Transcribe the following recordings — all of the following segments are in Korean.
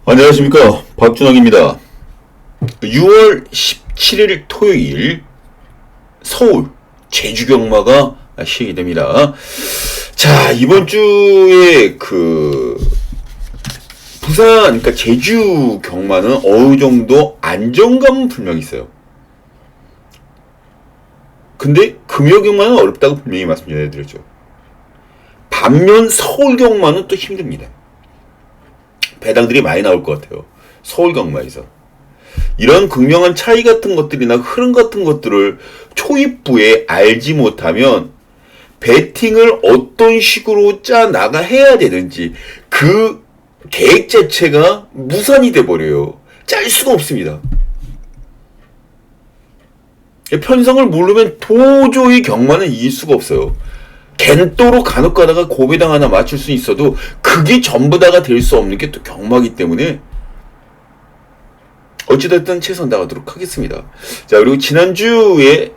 안녕하십니까, 박준영입니다. 6월 17일 토요일 서울 제주 경마가 시행이 됩니다. 자, 이번 주에 부산, 그러니까 제주 경마는 어느 정도 안정감은 분명히 있어요. 근데 금요 경마는 어렵다고 분명히 말씀드렸죠. 반면 서울 경마는 또 힘듭니다. 배당들이 많이 나올 것 같아요. 서울 경마에서. 이런 극명한 차이 같은 것들이나 흐름 같은 것들을 초입부에 알지 못하면 배팅을 어떤 식으로 짜나가 해야 되는지 그 계획 자체가 무산이 돼버려요. 짤 수가 없습니다. 편성을 모르면 도저히 경마는 이길 수가 없어요. 겐또로 간혹 가다가 고배당 하나 맞출 수 있어도 그게 전부 다가 될 수 없는 게 또 경마기 때문에 어찌됐든 최선 다하도록 하겠습니다. 자, 그리고 지난주에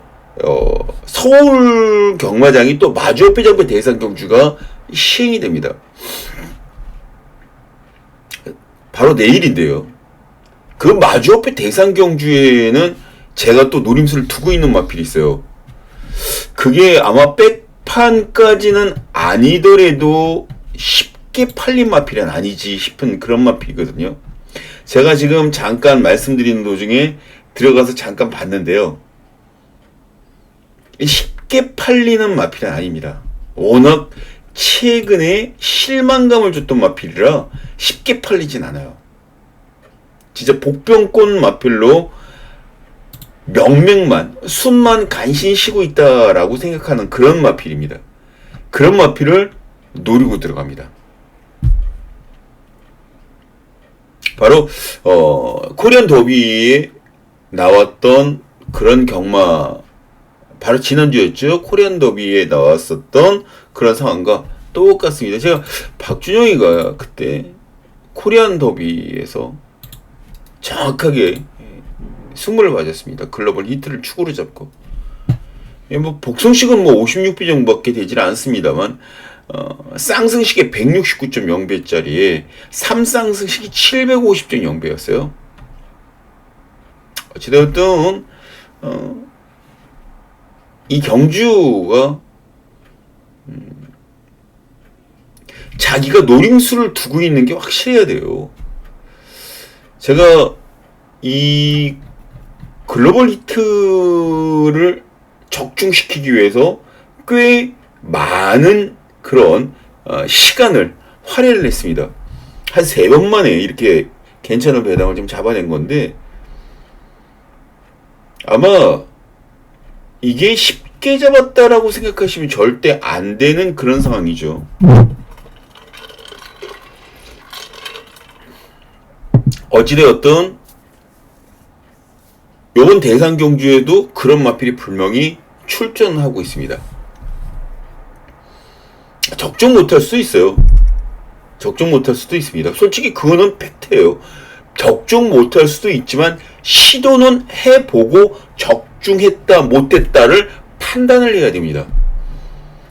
서울 경마장이 또 마주협회 장배 대상 경주가 시행이 됩니다. 바로 내일인데요. 그 마주협회 대상 경주에는 제가 또 노림수를 두고 있는 마필이 있어요. 그게 아마 백판까지는 아니더라도 쉽게 팔린 마필은 아니지 싶은 그런 마필이거든요. 제가 지금 잠깐 말씀드리는 도중에 들어가서 잠깐 봤는데요. 쉽게 팔리는 마필은 아닙니다. 워낙 최근에 실망감을 줬던 마필이라 쉽게 팔리진 않아요. 진짜 복병권 마필로 명맥만, 숨만 간신히 쉬고 있다라고 생각하는 그런 마필입니다. 그런 마필을 노리고 들어갑니다. 바로 코리안 더비에 나왔던 그런 경마, 바로 지난주였죠. 코리안 더비에 나왔었던 그런 상황과 똑같습니다. 제가 박준영이가 그때 코리안 더비에서 정확하게 승부를 맞았습니다. 글로벌 히트를 축으로 잡고. 뭐 복성식은 뭐 56배 정도밖에 되질 않습니다만 쌍승식에 169.0배짜리에 3쌍승식이 750.0배였어요. 어찌되었든 이 경주가 자기가 노림수를 두고 있는 게 확실해야 돼요. 제가 이 글로벌 히트를 적중시키기 위해서 꽤 많은 그런 시간을 할애를 했습니다. 한 3번 만에 이렇게 괜찮은 배당을 좀 잡아낸 건데 아마 이게 쉽게 잡았다라고 생각하시면 절대 안 되는 그런 상황이죠. 어찌되었든 요번 대상 경주에도 그런 마필이 분명히 출전하고 있습니다. 적중 못할 수도 있어요. 적중 못할 수도 있습니다. 솔직히 그거는 팩트예요. 적중 못할 수도 있지만 시도는 해보고 적중했다 못했다를 판단을 해야 됩니다.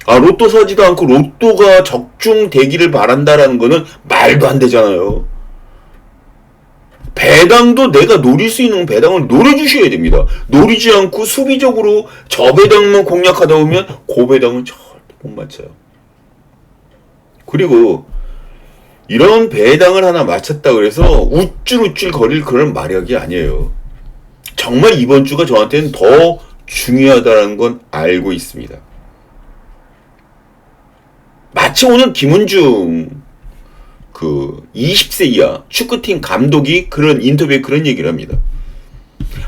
로또 사지도 않고 로또가 적중되기를 바란다라는 거는 말도 안 되잖아요. 배당도 내가 노릴 수 있는 배당을 노려주셔야 됩니다. 노리지 않고 수비적으로 저 배당만 공략하다 보면 그 배당은 절대 못 맞춰요. 그리고 이런 배당을 하나 맞췄다 그래서 우쭐우쭐 거릴 그런 마력이 아니에요. 정말 이번 주가 저한테는 더 중요하다는 건 알고 있습니다. 마치 오늘 김은중 20세 이하 축구팀 감독이 그런 인터뷰에 그런 얘기를 합니다.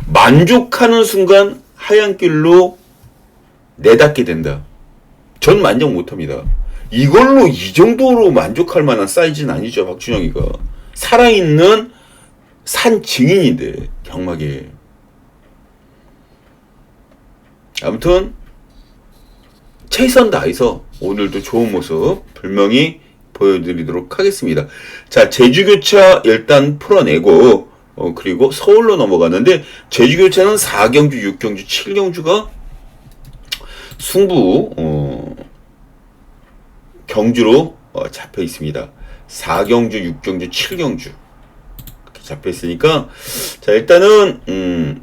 만족하는 순간 하얀 길로 내닫게 된다. 전 만족 못합니다. 이걸로 이 정도로 만족할 만한 사이즈는 아니죠. 박준영이가 살아있는 산 증인인데 경마계. 아무튼 최선 다해서 오늘도 좋은 모습 분명히 보여드리도록 하겠습니다. 자, 제주교차 일단 풀어내고 그리고 서울로 넘어갔는데 제주교차는 4경주, 6경주, 7경주가 승부 경주로 잡혀 있습니다. 4경주, 6경주, 7경주 이렇게 잡혀 있으니까 자, 일단은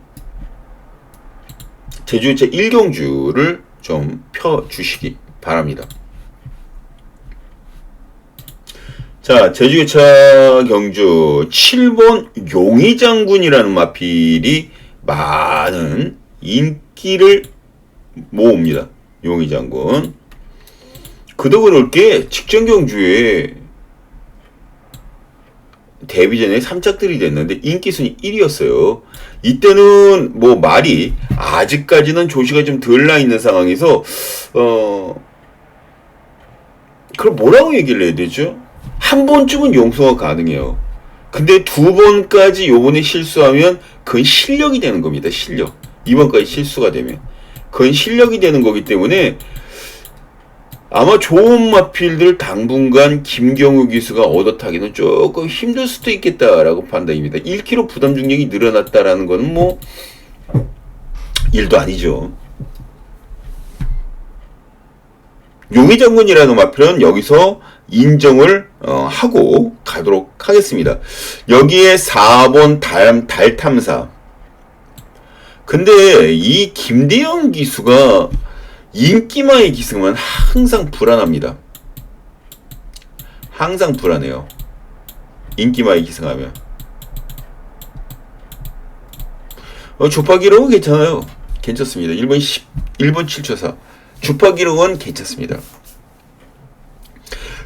제주교차 1경주를 좀 펴주시기 바랍니다. 자, 제주교차 경주 7번 용의장군이라는 마필이 많은 인기를 모읍니다. 용의장군. 그도 그럴 게 직전 경주에 데뷔전에 3짝들이 됐는데 인기순위 1위였어요. 이때는 뭐 말이 아직까지는 조시가 좀 덜 나 있는 상황에서 그걸 뭐라고 얘기를 해야 되죠? 한 번쯤은 용서가 가능해요. 근데 두 번까지 요번에 실수하면 그건 실력이 되는 겁니다. 실력. 이번까지 실수가 되면 그건 실력이 되는 거기 때문에 아마 좋은 마필들 당분간 김경우 기수가 얻어타기는 조금 힘들 수도 있겠다라고 판단입니다. 1kg 부담 중량이 늘어났다라는 거는 뭐 일도 아니죠. 용의장군이라는 마필은 여기서 인정을 하고 가도록 하겠습니다. 여기에 4번 달 탐사. 근데 이 김대영 기수가 인기마의 기승은 항상 불안합니다. 항상 불안해요. 인기마의 기승하면. 주파기록은 괜찮아요. 괜찮습니다. 1번 7초사. 주파기록은 괜찮습니다.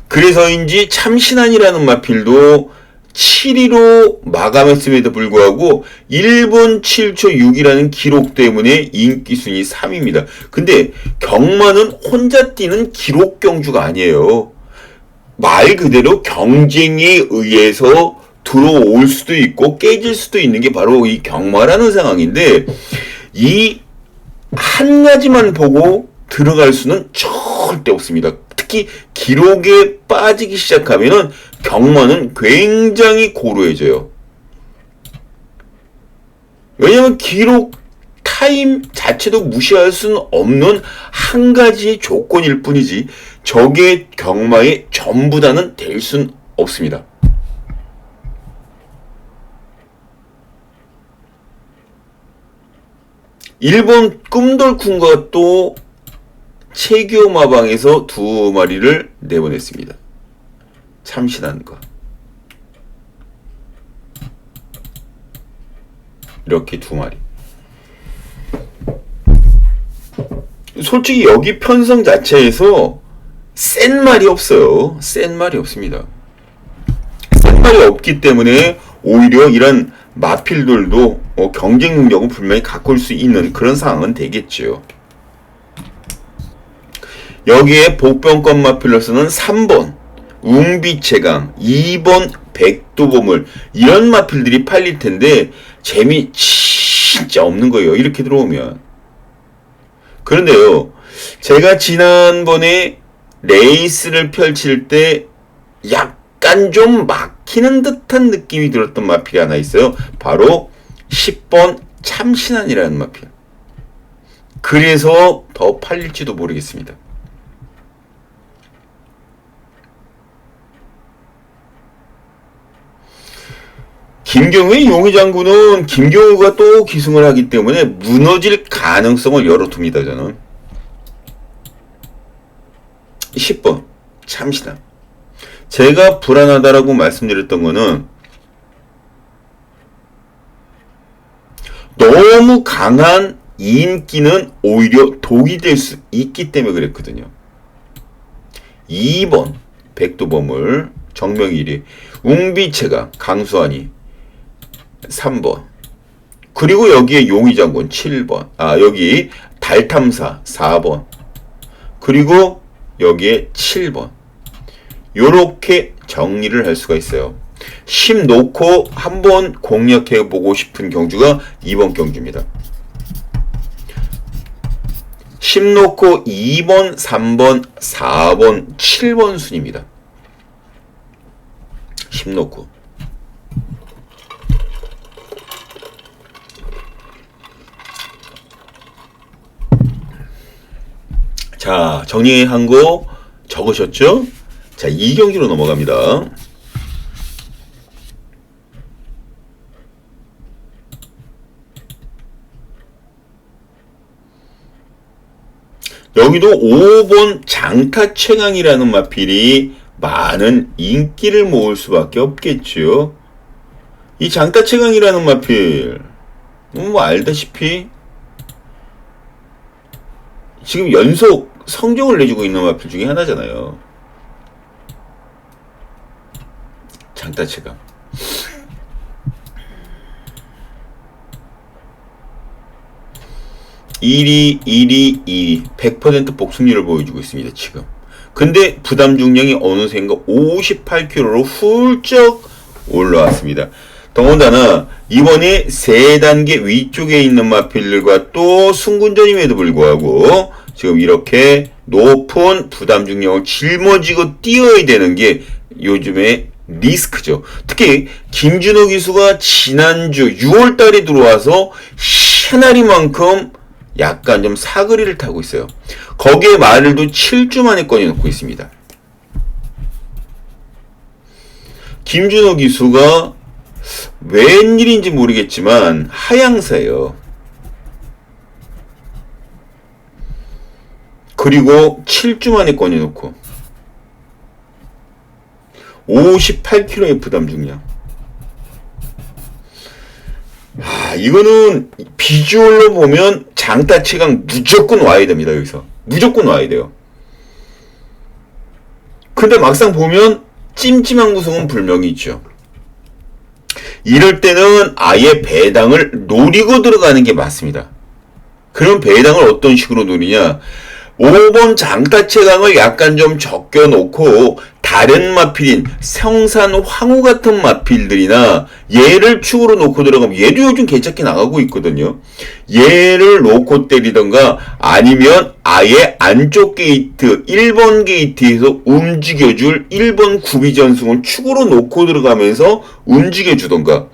그래서인지 참신한이라는 마필도 7위로 마감했음에도 불구하고 1분 7초 6이라는 기록 때문에 인기순위 3위입니다. 근데 경마는 혼자 뛰는 기록 경주가 아니에요. 말 그대로 경쟁에 의해서 들어올 수도 있고 깨질 수도 있는 게 바로 이 경마라는 상황인데 이 한 가지만 보고 들어갈 수는 절대 없습니다. 특히 기록에 빠지기 시작하면은 경마는 굉장히 고루해져요. 왜냐면 기록 타임 자체도 무시할 수는 없는 한 가지의 조건일 뿐이지 저게 경마의 전부 다는 될 수는 없습니다. 일본 꿈돌쿤과 또 체교마방에서 2마리를 내보냈습니다. 참신한 거. 이렇게 2마리. 솔직히 여기 편성 자체에서 센 말이 없어요. 센 말이 없습니다. 센 말이 없기 때문에 오히려 이런 마필들도 경쟁 능력은 분명히 갖고 올 수 있는 그런 상황은 되겠죠. 여기에 복병권 마필로서는 3번 웅비채강, 2번 백두보물 이런 마필들이 팔릴 텐데 재미 진짜 없는 거예요. 이렇게 들어오면. 그런데요, 제가 지난번에 레이스를 펼칠 때 약간 좀 막히는 듯한 느낌이 들었던 마필이 하나 있어요. 바로 10번 참신한이라는 마필. 그래서 더 팔릴지도 모르겠습니다. 김경우의 용의장군은 김경우가 또 기승을 하기 때문에 무너질 가능성을 열어둡니다. 저는 10번 참신한. 제가 불안하다라고 말씀드렸던 거는 너무 강한 인기는 오히려 독이 될 수 있기 때문에 그랬거든요. 2번 백두보물 정명일이, 웅비채가 강수환이 3번, 그리고 여기에 용의장군 7번, 여기 달탐사 4번, 그리고 여기에 7번. 요렇게 정리를 할 수가 있어요. 10 놓고 한번 공략해 보고 싶은 경주가 이번 경주입니다. 10 놓고 2번, 3번, 4번, 7번 순입니다. 10 놓고. 자, 정리한 거 적으셨죠? 자, 2경기로 넘어갑니다. 여기도 5번 장타최강이라는 마필이 많은 인기를 모을 수밖에 없겠죠. 이 장타최강이라는 마필, 뭐 알다시피 지금 연속 성적을 내주고 있는 마필 중에 하나잖아요. 장타최강. 1위 100% 복승률을 보여주고 있습니다. 지금. 근데 부담 중량이 어느샌가 58kg로 훌쩍 올라왔습니다. 더군다나 이번에 3단계 위쪽에 있는 마필들과 또 승군전임에도 불구하고 지금 이렇게 높은 부담 중량을 짊어지고 뛰어야 되는 게 요즘에 리스크죠. 특히 김준호 기수가 지난주 6월달에 들어와서 샤나리만큼 약간 좀 사거리를 타고 있어요. 거기에 말을도 7주 만에 꺼내놓고 있습니다. 김준호 기수가 웬일인지 모르겠지만 하향세예요. 그리고 7주 만에 꺼내놓고 58kg의 부담 중량. 이거는 비주얼로 보면 장타최강 무조건 와야 됩니다. 여기서 무조건 와야 돼요. 근데 막상 보면 찜찜한 구성은 분명히 있죠. 이럴 때는 아예 배당을 노리고 들어가는 게 맞습니다. 그럼 배당을 어떤 식으로 노리냐? 5번 장타최강을 약간 좀 적겨놓고 다른 마필인 성산 황후 같은 마필들이나 얘를 축으로 놓고 들어가면 얘도 요즘 괜찮게 나가고 있거든요. 얘를 놓고 때리던가 아니면 아예 안쪽 게이트 1번 게이트에서 움직여줄 1번 구비전승을 축으로 놓고 들어가면서 움직여주던가.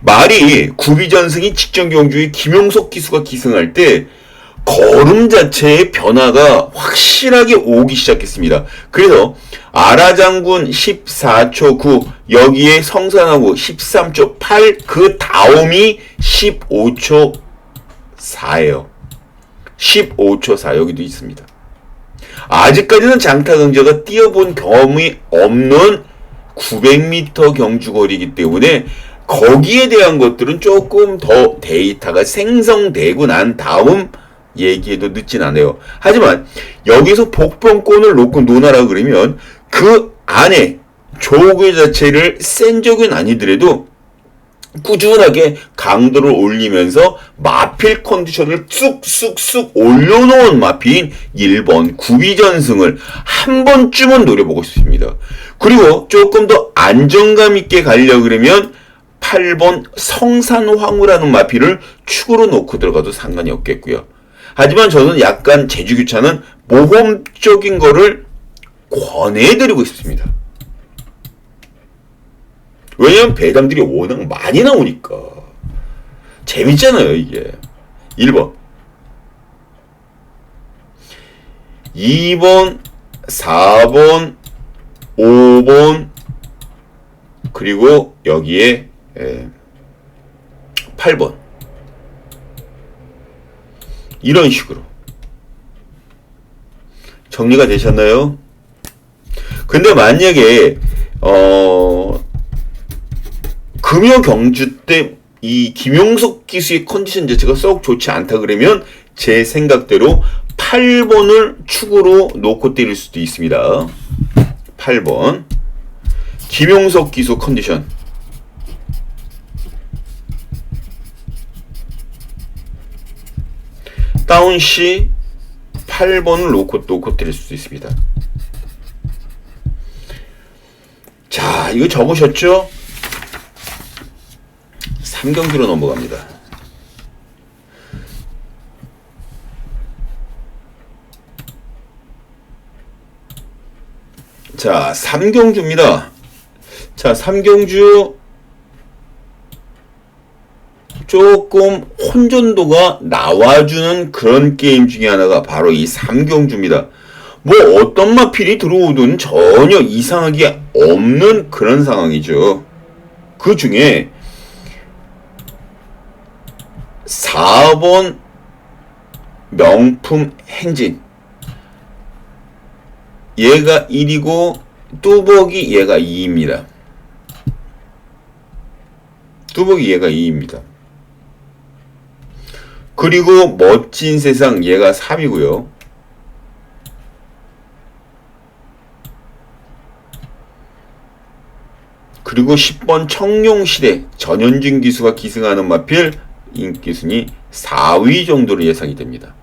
말이 구비전승이 직전 경주에 김용석 기수가 기승할 때 걸음 자체의 변화가 확실하게 오기 시작했습니다. 그래서 아라장군 14초 9, 여기에 성산하고 13초 8, 그 다음이 15초 4예요. 15초 4 여기도 있습니다. 아직까지는 장타강자가 뛰어본 경험이 없는 900m 경주거리이기 때문에 거기에 대한 것들은 조금 더 데이터가 생성되고 난 다음 얘기해도 늦진 않아요. 하지만 여기서 복병권을 놓고 논하라 그러면 그 안에 조그 자체를 센 적은 아니더라도 꾸준하게 강도를 올리면서 마필 컨디션을 쑥쑥쑥 올려놓은 마필인 1번 구비전승을 한 번쯤은 노려보고 싶습니다. 그리고 조금 더 안정감 있게 가려고 그러면 8번 성산황후라는 마필을 축으로 놓고 들어가도 상관이 없겠고요. 하지만 저는 약간 제주교차는 모험적인 거를 권해드리고 있습니다. 왜냐면 배당들이 워낙 많이 나오니까. 재밌잖아요, 이게. 1번. 2번, 4번, 5번, 그리고 여기에 8번. 이런 식으로. 정리가 되셨나요? 근데 만약에 금요 경주 때 이 김용석 기수의 컨디션 자체가 썩 좋지 않다 그러면 제 생각대로 8번을 축으로 놓고 때릴 수도 있습니다. 8번 김용석 기수 컨디션 다운시 8번을 놓고 때릴 수도 있습니다. 자, 이거 적으셨죠? 3경기로 넘어갑니다. 자, 3경주입니다. 자, 삼경주 조금 혼전도가 나와주는 그런 게임 중에 하나가 바로 이 삼경주입니다. 뭐 어떤 마필이 들어오든 전혀 이상하게 없는 그런 상황이죠. 그 중에 4번 명품 행진, 얘가 1이고 뚜벅이 얘가 2입니다. 뚜벅이 얘가 2입니다. 그리고 멋진 세상 얘가 3이고요. 그리고 10번 청룡시대 전현진 기수가 기승하는 마필 인기순위 4위 정도로 예상이 됩니다.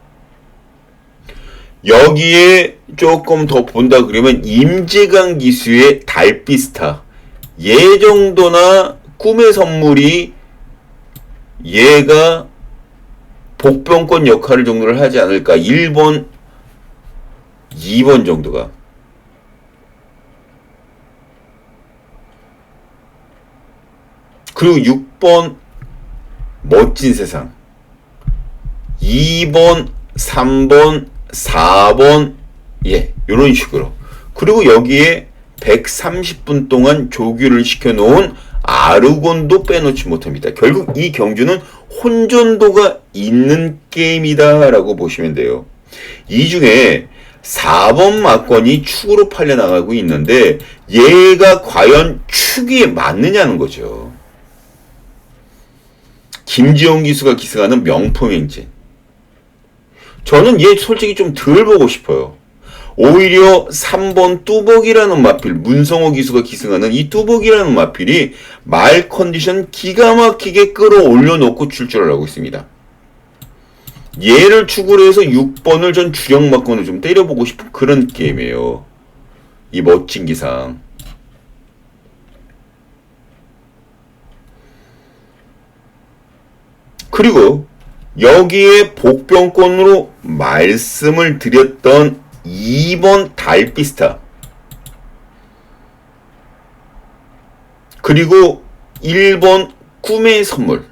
여기에 조금 더 본다 그러면 임재강 기수의 달빛스타, 얘 정도나 꿈의 선물이 얘가 복병권 역할을 정도를 하지 않을까. 1번, 2번 정도가. 그리고 6번 멋진 세상, 2번, 3번, 4번, 예, 요런 식으로. 그리고 여기에 130분 동안 조교를 시켜놓은 아르곤도 빼놓지 못합니다. 결국 이 경주는 혼전도가 있는 게임이다라고 보시면 돼요. 이 중에 4번 막건이 축으로 팔려나가고 있는데 얘가 과연 축이 맞느냐는 거죠. 김지영 기수가 기승하는 명품행진. 저는 얘 솔직히 좀 덜 보고 싶어요. 오히려 3번 뚜벅이라는 마필, 문성호 기수가 기승하는 이 뚜벅이라는 마필이 말 컨디션 기가 막히게 끌어올려 놓고 출전을 하고 있습니다. 얘를 축으로 해서 6번을 전 주력 막건을 좀 때려보고 싶은 그런 게임이에요. 이 멋진 기상. 그리고 여기에 복병권으로 말씀을 드렸던 2번 달빛스타, 그리고 1번 꿈의 선물,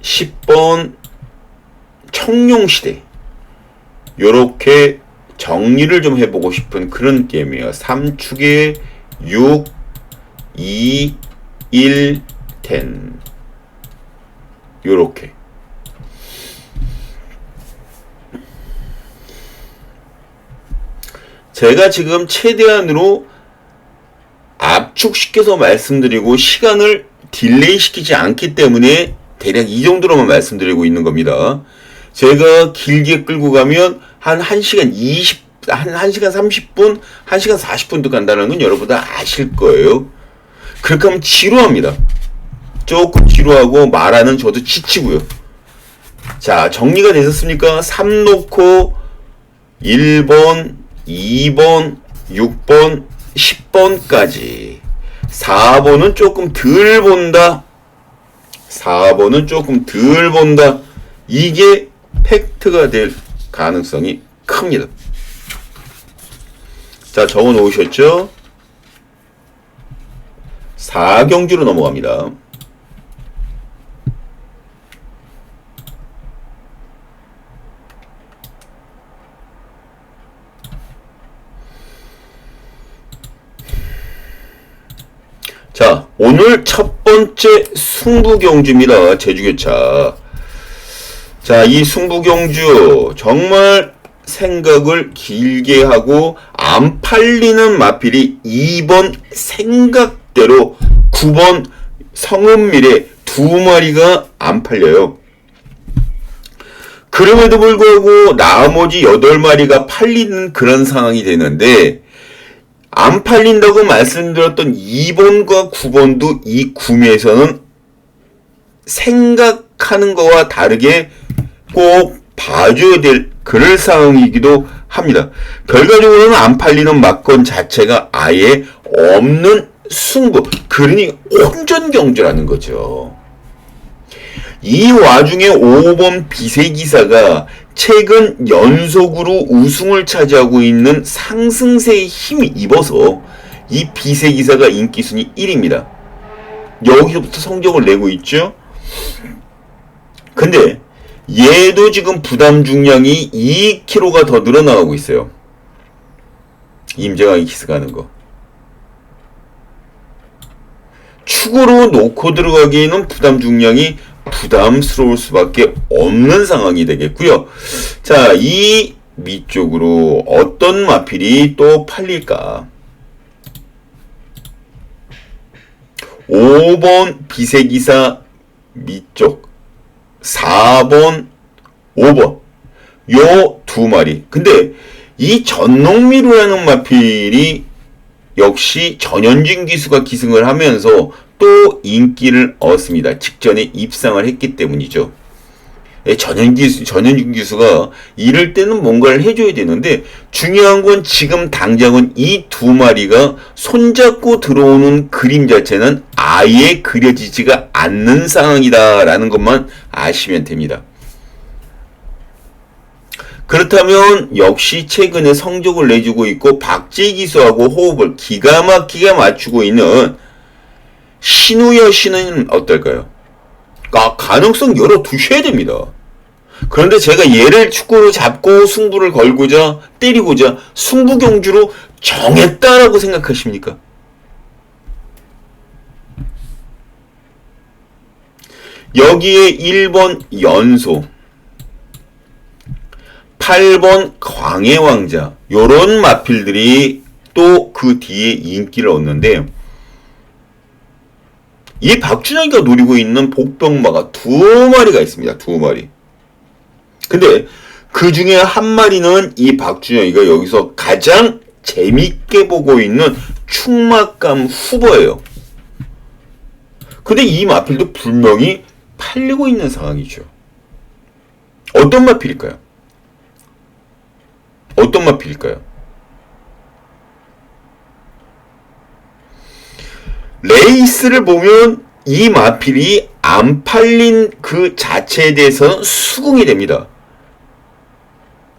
10번 청룡시대, 요렇게 정리를 좀 해보고 싶은 그런 게임이에요. 3축에 6, 2, 1, 10 요렇게. 제가 지금 최대한으로 압축시켜서 말씀드리고 시간을 딜레이 시키지 않기 때문에 대략 이 정도로만 말씀드리고 있는 겁니다. 제가 길게 끌고 가면 한 1시간 1시간 30분, 1시간 40분도 간다는 건 여러분 다 아실 거예요. 그렇게 하면 지루합니다. 조금 지루하고 말하는 저도 지치고요. 자, 정리가 되셨습니까? 3 놓고 1번, 2번, 6번, 10번까지. 4번은 조금 덜 본다. 4번은 조금 덜 본다. 이게 팩트가 될 가능성이 큽니다. 자, 적어 놓으셨죠? 4경주로 넘어갑니다. 자, 오늘 첫 번째 승부경주입니다. 제주교차. 자, 이 승부경주 정말 생각을 길게 하고 안 팔리는 마필이 2번 생각대로 9번 성은미래 2마리가 안 팔려요. 그럼에도 불구하고 나머지 8마리가 팔리는 그런 상황이 되는데 안 팔린다고 말씀드렸던 2번과 9번도 이 구매에서는 생각하는 거와 다르게 꼭 봐줘야 될 그럴 상황이기도 합니다. 결과적으로는 안 팔리는 막건 자체가 아예 없는 승부, 그러니 혼전 경주라는 거죠. 이 와중에 5번 비세기사가 최근 연속으로 우승을 차지하고 있는 상승세에 힘이 입어서 이 비세기사가 인기순위 1위입니다. 여기서부터 성적을 내고 있죠. 근데 얘도 지금 부담 중량이 2kg가 더 늘어나가고 있어요. 임재강이 키스 가는 거. 축으로 놓고 들어가기에는 부담 중량이 부담스러울 수밖에 없는 상황이 되겠고요. 자, 이 밑쪽으로 어떤 마필이 또 팔릴까? 5번 비세기사 밑쪽, 4번, 5번 요 두 마리. 근데 이 전농미루라는 마필이 역시 전현진 기수가 기승을 하면서 또 인기를 얻습니다. 직전에 입상을 했기 때문이죠. 전현진 기수가 이럴 때는 뭔가를 해줘야 되는데 중요한 건 지금 당장은 이 두 마리가 손잡고 들어오는 그림 자체는 아예 그려지지가 않는 상황이다라는 것만 아시면 됩니다. 그렇다면 역시 최근에 성적을 내주고 있고 박재 기수하고 호흡을 기가 막히게 맞추고 있는 신우여 씨는 어떨까요? 가능성 열어두셔야 됩니다. 그런데 제가 얘를 축구로 잡고 승부를 걸고자 때리고자 승부경주로 정했다라고 생각하십니까? 여기에 1번 연소, 8번 광해왕자 요런 마필들이 또 그 뒤에 인기를 얻는데 이 박준영이가 노리고 있는 복병마가 두 마리가 있습니다. 두 마리. 근데 그 중에 한 마리는 이 박준영이가 여기서 가장 재밌게 보고 있는 충막감 후보예요. 근데 이 마필도 분명히 팔리고 있는 상황이죠. 어떤 마필일까요? 어떤 마필일까요? 레이스를 보면 이 마필이 안 팔린 그 자체에 대해서는 수긍이 됩니다.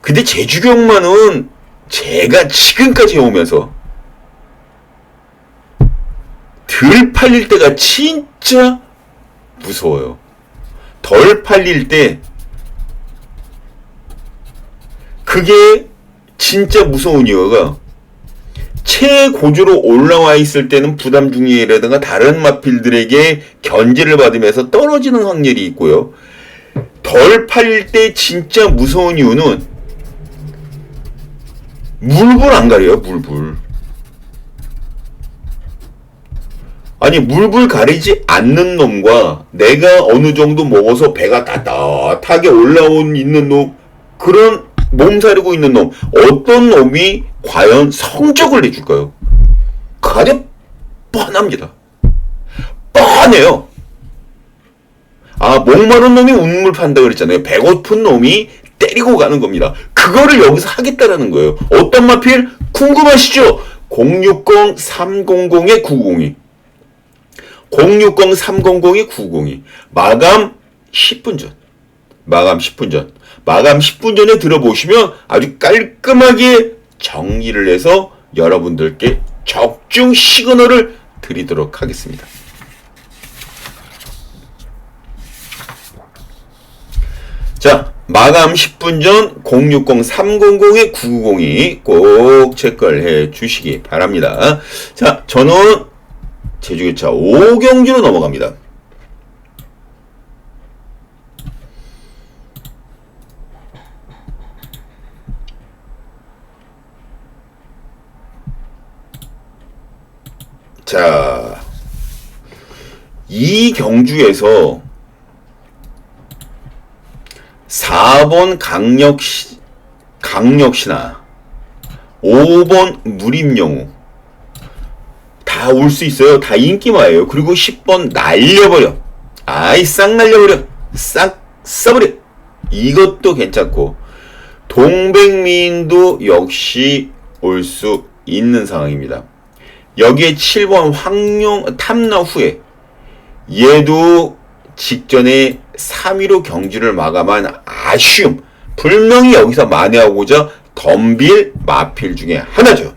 근데 제주경마는 제가 지금까지 해오면서 덜 팔릴 때가 진짜 무서워요. 덜 팔릴 때 그게 진짜 무서운 이유가 최고조로 올라와 있을 때는 부담 중이라든가 다른 마필들에게 견제를 받으면서 떨어지는 확률이 있고요. 덜 팔릴 때 진짜 무서운 이유는 물불 안 가려요. 물불. 아니 물불 가리지 않는 놈과 내가 어느 정도 먹어서 배가 따뜻하게 올라온 있는 놈, 그런 몸살이고 있는 놈, 어떤 놈이 과연 성적을 내줄까요? 가장 뻔합니다. 뻔해요. 목마른 놈이 운물 판다 그랬잖아요. 배고픈 놈이 때리고 가는 겁니다. 그거를 여기서 하겠다라는 거예요. 어떤 마필? 궁금하시죠? 060-300-902 060-300-902 마감 10분 전. 마감 10분 전. 마감 10분 전에 들어보시면 아주 깔끔하게 정리를 해서 여러분들께 적중 시그널을 드리도록 하겠습니다. 자, 마감 10분 전 060-300-902 꼭 체크를 해 주시기 바랍니다. 자, 저는 제주기차 5경주로 넘어갑니다. 자, 이 경주에서 4번 강력신화, 5번 무림영웅 다 올 수 있어요. 다 인기마예요. 그리고 10번 날려버려. 아이 싹 날려버려. 싹 써버려. 이것도 괜찮고 동백미인도 역시 올 수 있는 상황입니다. 여기에 7번 황룡 탐나 후에 얘도 직전에 3위로 경주를 마감한 아쉬움, 분명히 여기서 만회하고자 덤빌 마필 중에 하나죠.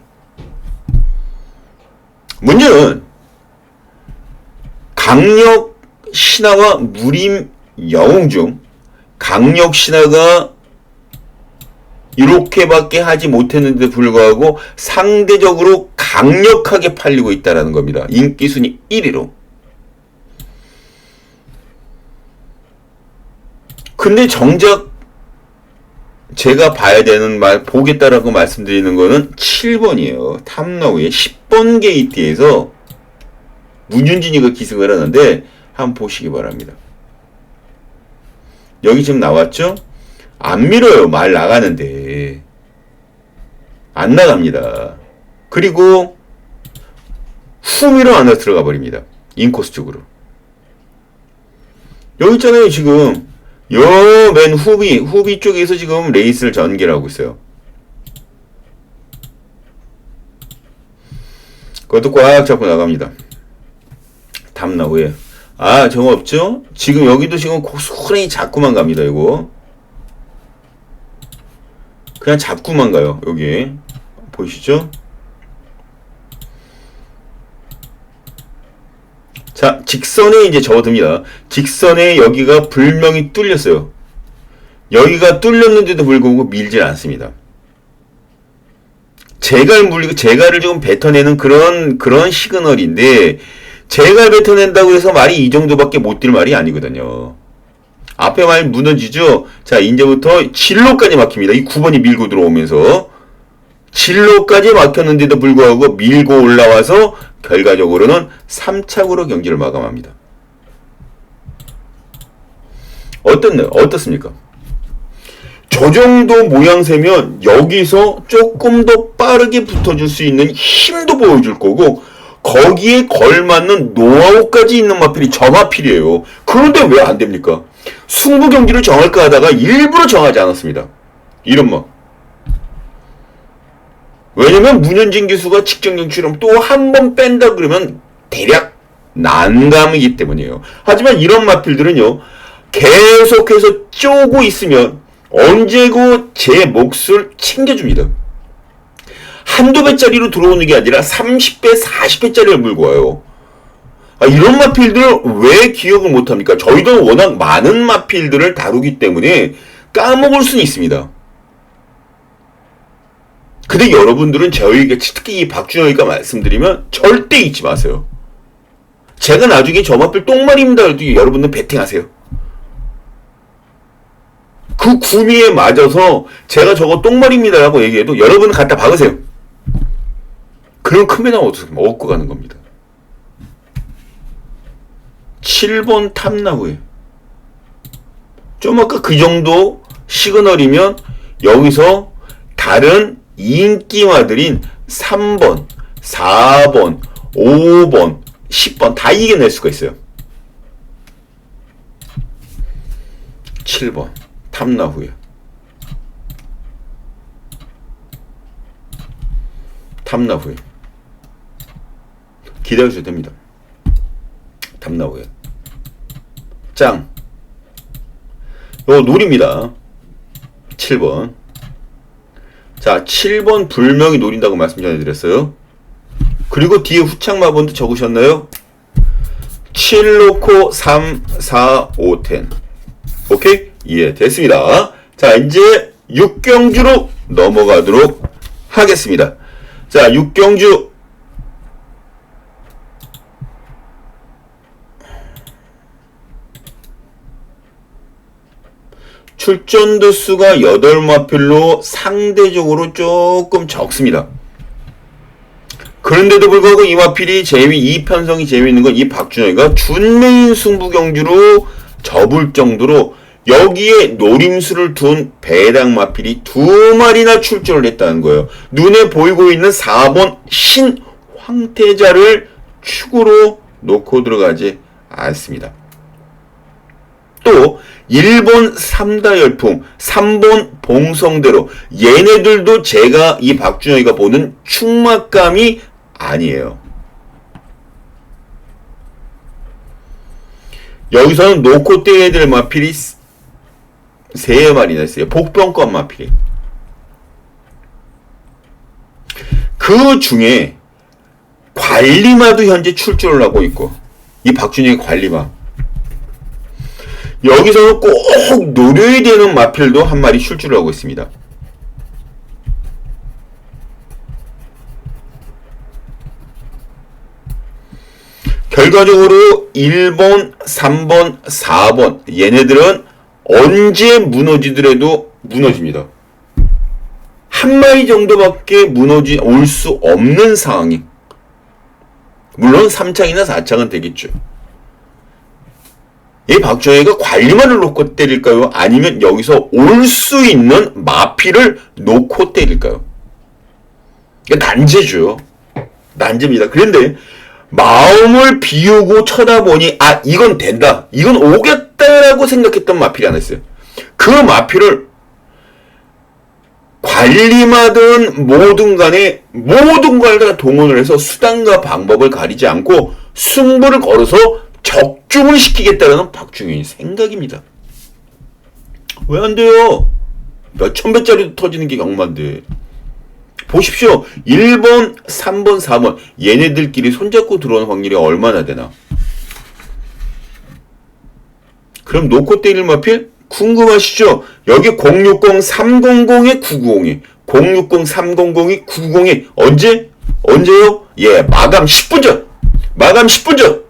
문제는 강력 신하와 무림 영웅 중 강력 신하가 이렇게밖에 하지 못했는데도 불구하고 상대적으로 강력하게 팔리고 있다는 겁니다. 인기 순위 1위로. 근데 정작 제가 봐야 되는 보겠다라고 말씀드리는 거는 7번이에요. 탐나우의 10번 게이트에서 문윤진이가 기승을 하는데 한번 보시기 바랍니다. 여기 지금 나왔죠? 안 밀어요. 말 나가는데. 안 나갑니다. 그리고 후미로 안에 들어가 버립니다. 인코스 쪽으로. 여기 있잖아요. 지금 요 맨 후비 쪽에서 지금 레이스를 전개를 하고 있어요. 그것도 꽉 잡고 나갑니다. 탐나후에. 아, 정어 없죠? 지금 여기도 지금 고스란히 잡고만 갑니다. 이거. 그냥 잡고만 가요. 여기. 보이시죠? 자, 직선에 이제 접어듭니다. 직선에 여기가 불명이 뚫렸어요. 여기가 뚫렸는데도 불구하고 밀질 않습니다. 재갈을 좀 뱉어내는 그런 시그널인데, 재갈 뱉어낸다고 해서 말이 이 정도밖에 못 뛸 말이 아니거든요. 앞에 말 무너지죠? 자, 이제부터 진로까지 막힙니다. 이 9번이 밀고 들어오면서. 진로까지 막혔는데도 불구하고 밀고 올라와서 결과적으로는 3착으로 경기를 마감합니다. 어떻습니까? 저 정도 모양새면 여기서 조금 더 빠르게 붙어줄 수 있는 힘도 보여줄 거고 거기에 걸맞는 노하우까지 있는 마필이 저 마필이에요. 그런데 왜 안 됩니까? 승부 경기를 정할까 하다가 일부러 정하지 않았습니다. 이런 뭐. 왜냐면 문현진 기수가 직전 경출하면 또 한 번 뺀다 그러면 대략 난감이기 때문이에요. 하지만 이런 마필들은요. 계속해서 쪼고 있으면 언제고 제 몫을 챙겨줍니다. 한두 배짜리로 들어오는 게 아니라 30배, 40배짜리를 물고 와요. 이런 마필들을 왜 기억을 못합니까? 저희도 워낙 많은 마필들을 다루기 때문에 까먹을 수는 있습니다. 근데 여러분들은 저희에게 특히 이 박준영이가 말씀드리면 절대 잊지 마세요. 제가 나중에 저 마필 똥말입니다. 여러분들 베팅하세요. 그 구미에 맞아서 제가 저거 똥말입니다 라고 얘기해도 여러분은 갖다 박으세요. 그럼 큰 배낭 얻고 가는 겁니다. 7번 탐나후에 좀 아까 그 정도 시그널이면 여기서 다른 인기마들인 3번, 4번, 5번, 10번 다 이겨낼 수가 있어요. 7번 탐나후에 기다려주셔도 됩니다. 탐나후에 짱 요거 놀입니다. 7번. 자, 7번 불명이 노린다고 말씀 전해드렸어요. 그리고 뒤에 후창마번도 적으셨나요? 7 놓고 3, 4, 5, 10. 오케이? 예, 됐습니다. 자, 이제 6경주로 넘어가도록 하겠습니다. 자, 6경주. 출전도 수가 8마필로 상대적으로 조금 적습니다. 그런데도 불구하고 이 마필이 이 편성이 재미있는 건 이 박준영이가 준메인 승부 경주로 접을 정도로 여기에 노림수를 둔 배당 마필이 2마리나 출전을 했다는 거예요. 눈에 보이고 있는 4번 신황태자를 축으로 놓고 들어가지 않습니다. 또 1번 삼다열풍, 3번 봉성대로 얘네들도 제가 이 박준영이가 보는 충막감이 아니에요. 여기서는 놓고 떼야 될 마필이 3마리나 있어요. 복병권 마필이. 그 중에 관리마도 현재 출조를 하고 있고, 이 박준영의 관리마. 여기서는 꼭 노려야 되는 마필도 한 마리 출조를 하고 있습니다. 결과적으로 1번, 3번, 4번 얘네들은 언제 무너지더라도 무너집니다. 한 마리 정도밖에 올 수 없는 상황이, 물론 3창이나 4창은 되겠죠. 이 박정희가 관리만을 놓고 때릴까요? 아니면 여기서 올 수 있는 마피를 놓고 때릴까요? 난제죠. 난제입니다. 그런데 마음을 비우고 쳐다보니 이건 된다. 이건 오겠다라고 생각했던 마필이 하나 있어요. 그 마필을 관리마든 뭐든 간에 모든 걸 다 동원을 해서 수단과 방법을 가리지 않고 승부를 걸어서 적중을 시키겠다는 박중현의 생각입니다. 왜 안 돼요? 몇천 배짜리도 터지는 게 경마인데. 보십시오. 1번, 3번, 4번 얘네들끼리 손잡고 들어오는 확률이 얼마나 되나. 그럼 놓고 때릴 마필? 궁금하시죠? 여기 060-300에 990이 060-300이 990이 언제요? 예, 마감 10분 전. 마감 10분 전.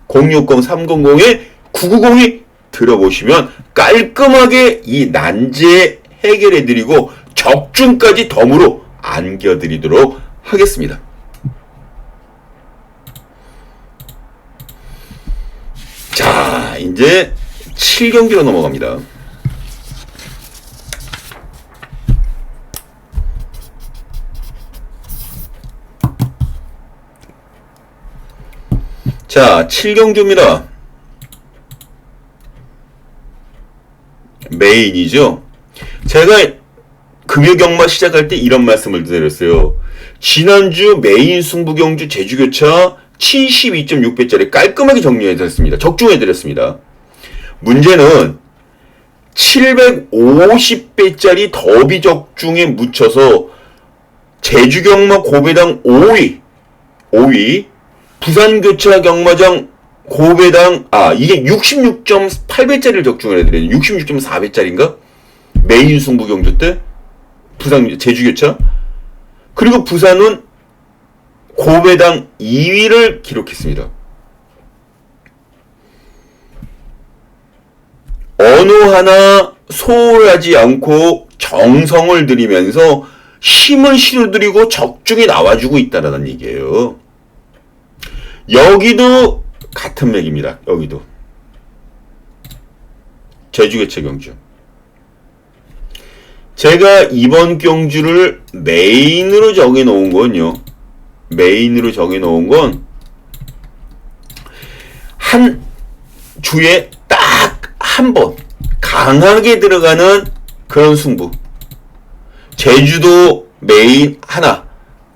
060-300에 990이 들어보시면 깔끔하게 이 난제 해결해드리고 적중까지 덤으로 안겨드리도록 하겠습니다. 자, 이제 7경기로 넘어갑니다. 자, 7경주입니다. 메인이죠. 제가 금요경마 시작할 때 이런 말씀을 드렸어요. 지난주 메인 승부경주 제주교차 72.6배짜리 깔끔하게 정리해드렸습니다. 적중해드렸습니다. 문제는 750배짜리 더비 적중에 묻혀서 제주경마 고배당 5위 부산교차 경마장 고배당 이게 66.8배짜리를 적중을 해드려요. 66.4배짜리인가? 메인 승부 경주 때 부산 제주교차. 그리고 부산은 고배당 2위를 기록했습니다. 어느 하나 소홀하지 않고 정성을 들이면서 힘을 실어드리고 적중이 나와주고 있다는 얘기예요. 여기도 같은 맥입니다. 여기도 제주교차 경주. 제가 이번 경주를 메인으로 정해놓은 건요. 한 주에 딱 한 번 강하게 들어가는 그런 승부. 제주도 메인 하나,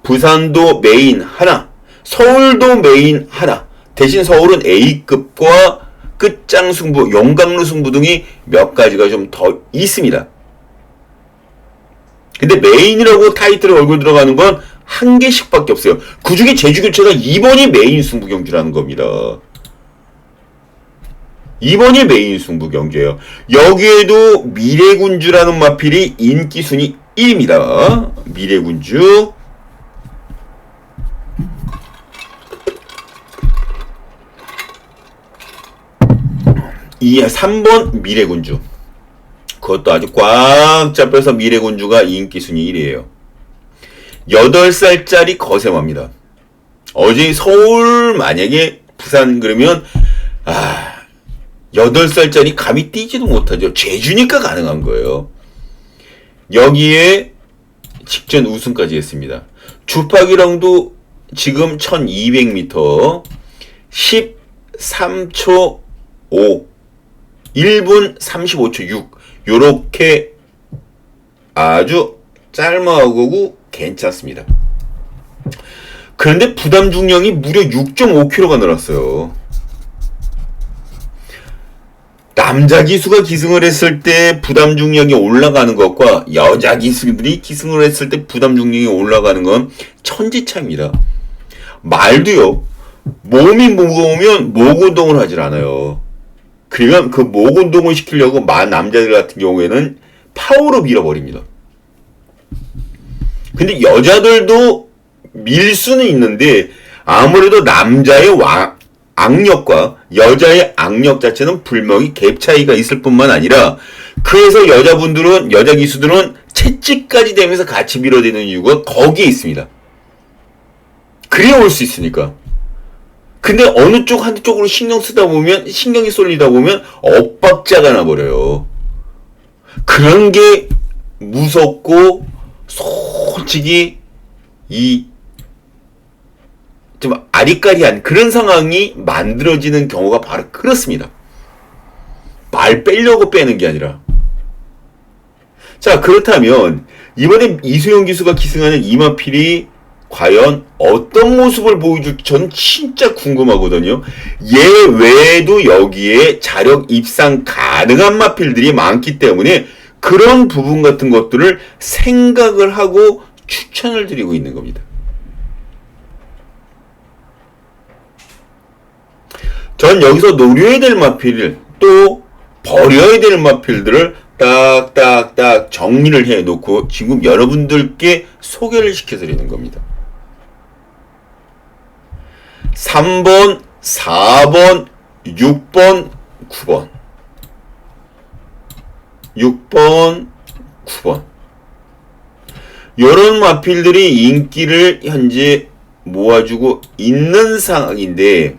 부산도 메인 하나, 서울도 메인 하나. 대신 서울은 A급과 끝장 승부, 용광로 승부 등이 몇 가지가 좀 더 있습니다. 근데 메인이라고 타이틀에 얼굴 들어가는 건 한 개씩밖에 없어요. 그 중에 제주교체가 2번이 메인 승부 경주라는 겁니다. 2번이 메인 승부 경주예요. 여기에도 미래군주라는 마필이 인기 순위 1위입니다. 미래군주. 이 3번 미래군주. 그것도 아주 꽉 잡혀서 미래군주가 인기 순위 1위예요. 8살짜리 거세마입니다. 어제 서울 만약에 부산 그러면 8살짜리 감이 뛰지도 못하죠. 제주니까 가능한 거예요. 여기에 직전 우승까지 했습니다. 주파기랑도 지금 1200m 13초 5 1분 35초 6 요렇게 아주 짤막하고 괜찮습니다. 그런데 부담 중량이 무려 6.5kg가 늘었어요. 남자 기수가 기승을 했을 때 부담 중량이 올라가는 것과 여자 기수들이 기승을 했을 때 부담 중량이 올라가는 건 천지차입니다. 말도요. 몸이 무거우면 목 운동을 하질 않아요. 그러면 그 목 운동을 시키려고 남자들 같은 경우에는 파워로 밀어버립니다. 근데 여자들도 밀 수는 있는데 아무래도 남자의 악력과 여자의 악력 자체는 분명히 갭 차이가 있을 뿐만 아니라 그래서 여자 기수들은 채찍까지 되면서 같이 밀어대는 이유가 거기에 있습니다. 그래야 올 수 있으니까. 근데 어느 쪽 한쪽으로 신경이 쏠리다 보면 엇박자가 나버려요. 그런 게 무섭고 솔직히 좀 아리까리한 그런 상황이 만들어지는 경우가 바로 그렇습니다. 말 빼려고 빼는 게 아니라. 자, 그렇다면 이번에 이수영 기수가 기승하는 이마필이 과연 어떤 모습을 보여줄지 저는 진짜 궁금하거든요. 얘 외에도 여기에 자력 입상 가능한 마필들이 많기 때문에 그런 부분 같은 것들을 생각을 하고 추천을 드리고 있는 겁니다. 전 여기서 노려야 될 마필, 또 버려야 될 마필들을 딱딱딱 정리를 해놓고 지금 여러분들께 소개를 시켜드리는 겁니다. 3번, 4번, 6번, 9번. 6번, 9번. 요런 마필들이 인기를 현재 모아주고 있는 상황인데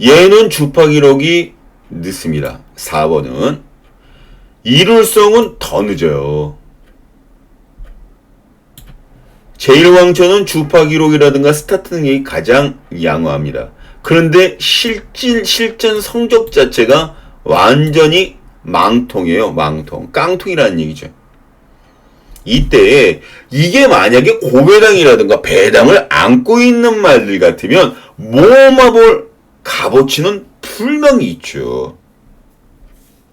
얘는 주파 기록이 늦습니다. 4번은. 이룰성은 더 늦어요. 제1왕초는 주파 기록이라든가 스타트 능력이 가장 양호합니다. 그런데 실전 성적 자체가 완전히 망통이에요. 망통. 깡통이라는 얘기죠. 이때 이게 만약에 고배당이라든가 배당을 안고 있는 말들 같으면 모험해볼 값어치는 분명히 있죠.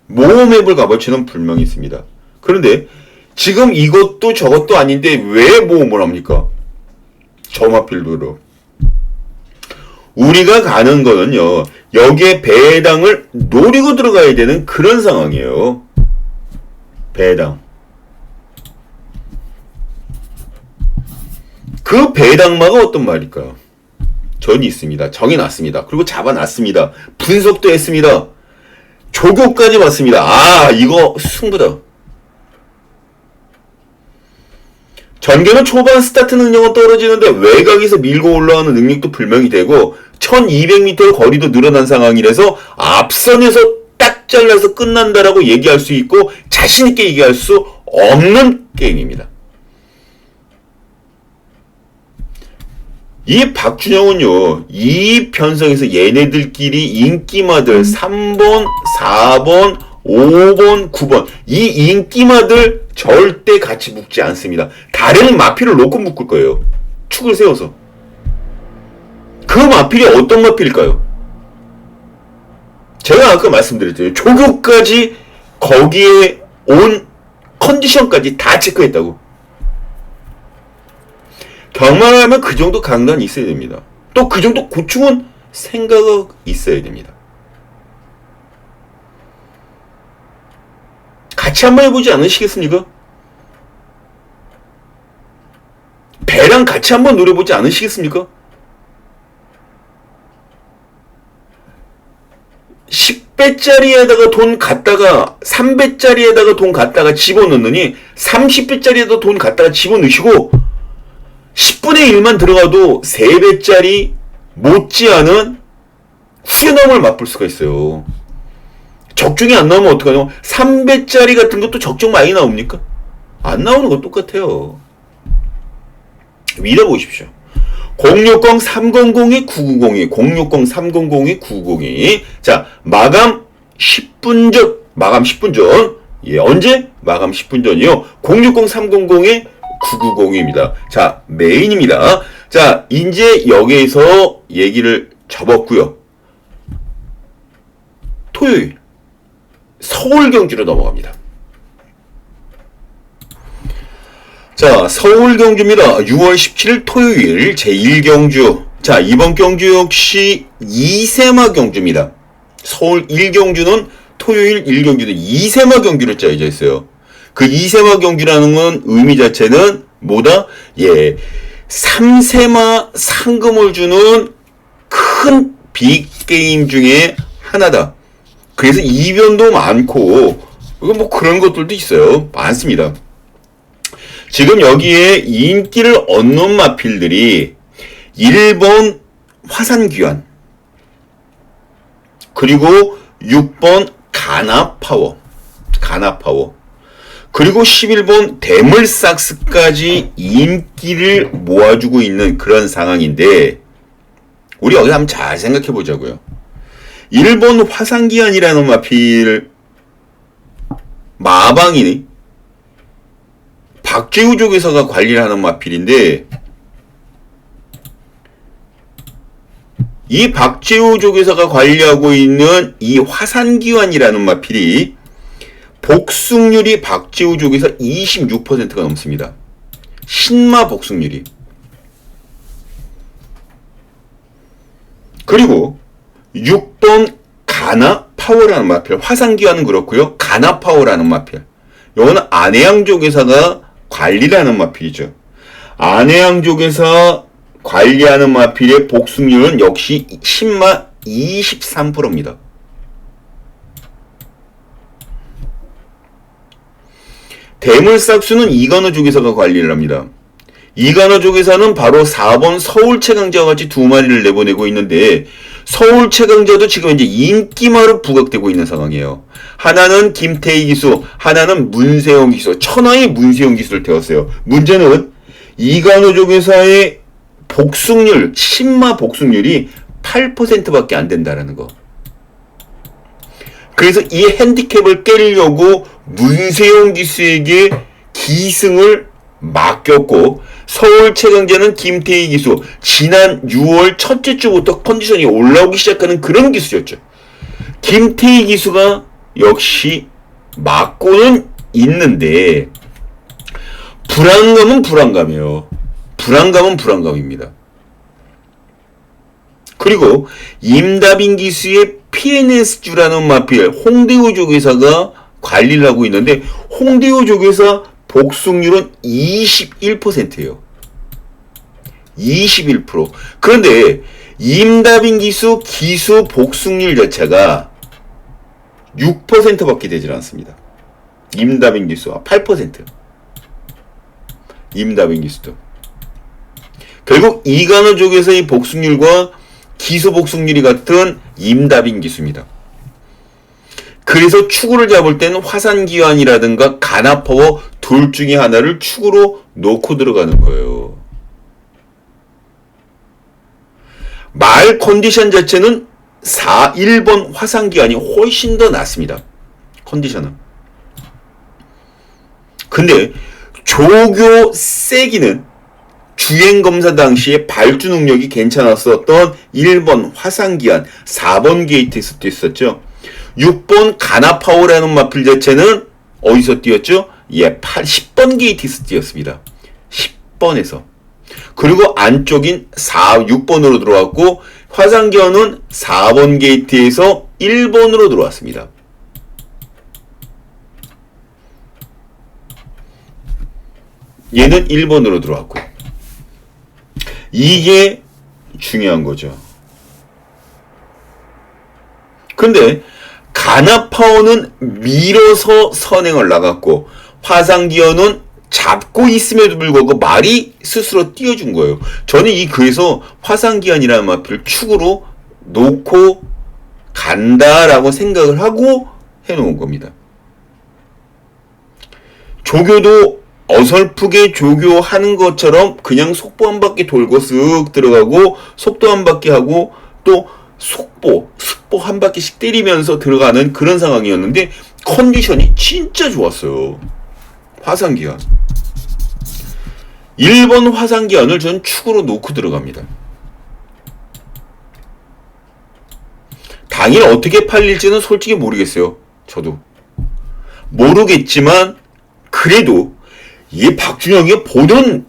모험해볼 값어치는 분명히 있습니다. 그런데 지금 이것도 저것도 아닌데 왜 모험을 합니까? 점화필드로. 우리가 가는 거는요, 여기에 배당을 노리고 들어가야 되는 그런 상황이에요. 배당. 그 배당마가 어떤 말일까요? 전이 있습니다. 정해놨습니다. 그리고 잡아놨습니다. 분석도 했습니다. 조교까지 봤습니다. 아, 이거 승부다. 전개는 초반 스타트 능력은 떨어지는데 외곽에서 밀고 올라가는 능력도 불명이 되고 1200m 거리도 늘어난 상황이라서 앞선에서 딱 잘라서 끝난다라고 얘기할 수 있고 자신있게 얘기할 수 없는 게임입니다. 이 박준영은요, 이 편성에서 얘네들끼리 인기마들 3번, 4번, 5번, 9번 이 인기마들 절대 같이 묶지 않습니다. 다른 마필을 놓고 묶을 거예요. 축을 세워서. 그 마필이 어떤 마필일까요? 제가 아까 말씀드렸죠. 조교까지 거기에 온 컨디션까지 다 체크했다고. 경마를 하면 그 정도 강단이 있어야 됩니다. 또 그 정도 고충은 생각이 있어야 됩니다. 같이 한번 해보지 않으시겠습니까? 배랑 같이 한번 노려보지 않으시겠습니까? 10배짜리에다가 돈 갖다가 3배짜리에다가 돈 갖다가 집어넣느니 30배짜리에다 돈 갖다가 집어넣으시고 10분의 1만 들어가도 3배짜리 못지않은 후회넘을 맛볼 수가 있어요. 적중이 안 나오면 어떡하냐? 3배짜리 같은 것도 적중 많이 나옵니까? 안 나오는 건 똑같아요. 믿어보십시오. 060-300-990이 060-300-990이 자, 마감 10분 전. 마감 10분 전. 예, 언제? 마감 10분 전이요. 060-300-990입니다. 자, 메인입니다. 자, 이제 여기에서 얘기를 접었고요. 토요일 서울 경주로 넘어갑니다. 자, 서울 경주입니다. 6월 17일 토요일 제1경주. 자, 이번 경주 역시 2세마 경주입니다. 서울 1경주는 토요일 1경주는 2세마 경주로 짜여져 있어요. 그 2세마 경주라는 건 의미 자체는 뭐다? 예, 3세마 상금을 주는 큰 빅게임 중에 하나다. 그래서 이변도 많고 뭐 그런 것들도 있어요. 많습니다. 지금 여기에 인기를 얻는 마필들이 1번 화산귀환, 그리고 6번 가나파워, 그리고 11번 대물삭스까지 인기를 모아주고 있는 그런 상황인데, 우리 여기 한번 잘 생각해 보자고요. 1번 화산귀환이라는 마필 마방이니 박재우 조계사가 관리를 하는 마필인데, 이 박재우 조계사가 관리하고 있는 이 화산귀환이라는 마필이 복숭률이 박재우 조계사 26%가 넘습니다. 신마 복숭률이. 그리고 6번 가나파워라는 마필, 화산귀환은 그렇고요. 가나파워라는 마필, 이거는 안해양 조계사가 관리를 하는 마필이죠. 안해양 조계사 관리하는 마필의 복숭률은 역시 신마 23%입니다. 대물삭수는 이간호 조계사가 관리를 합니다. 이간호 조계사는 바로 4번 서울 최강자와 같이 두 마리를 내보내고 있는데, 서울 최강자도 지금 이제 인기마로 부각되고 있는 상황이에요. 하나는 김태희 기수, 하나는 문세영 기수, 천하의 문세영 기수를 태웠어요. 문제는 이간호 조계사의 복숭률, 신마 복숭률이 8%밖에 안 된다라는 거. 그래서 이 핸디캡을 깨려고 문세영 기수에게 기승을 맡겼고, 서울 최강자는 김태희 기수, 지난 6월 첫째 주부터 컨디션이 올라오기 시작하는 그런 기수였죠. 김태희 기수가 역시 맡고는 있는데, 불안감은 불안감이에요. 불안감은 불안감입니다. 그리고 임다빈 기수의 PNS주라는 마필 홍대우 조계사가 관리를 하고 있는데, 홍대우 조계사 복숭률은 21%예요. 21%. 그런데 임다빈 기수 복숭률 자체가 6%밖에 되질 않습니다. 임다빈 기수와 8%. 임다빈 기수도. 결국 이간호 쪽에서의 복숭률과 기수 복숭률이 같은 임다빈 기수입니다. 그래서 축구를 잡을 때는 화산귀환이라든가 가나파워 둘 중에 하나를 축으로 놓고 들어가는 거예요. 말 컨디션 자체는 1번 화산귀환이 훨씬 더 낫습니다. 컨디션은. 근데 조교 세기는 주행검사 당시에 발주 능력이 괜찮았었던 1번 화산귀환, 4번 게이트에서 뛰었었죠. 6번 가나파워라는 마필 자체는 어디서 뛰었죠? 예, 10번 게이트에서 뛰었습니다. 10번에서. 그리고 안쪽인 6번으로 들어왔고, 화산귀환은 4번 게이트에서 1번으로 들어왔습니다. 얘는 1번으로 들어왔고요. 이게 중요한 거죠. 근데 가나파워는 밀어서 선행을 나갔고, 화산귀환은 잡고 있음에도 불구하고 말이 스스로 띄워준 거예요. 저는 그래서 화산귀환이라는 마필을 축으로 놓고 간다라고 생각을 하고 해놓은 겁니다. 조교도 어설프게 조교하는 것처럼 그냥 속보 한 바퀴 돌고 쓱 들어가고, 속도 한 바퀴 하고, 또 습보 한 바퀴씩 때리면서 들어가는 그런 상황이었는데, 컨디션이 진짜 좋았어요. 화산귀환. 1번 화산귀환을 전 축으로 놓고 들어갑니다. 당일 어떻게 팔릴지는 솔직히 모르겠어요. 저도. 모르겠지만 그래도 이 박준영이 보던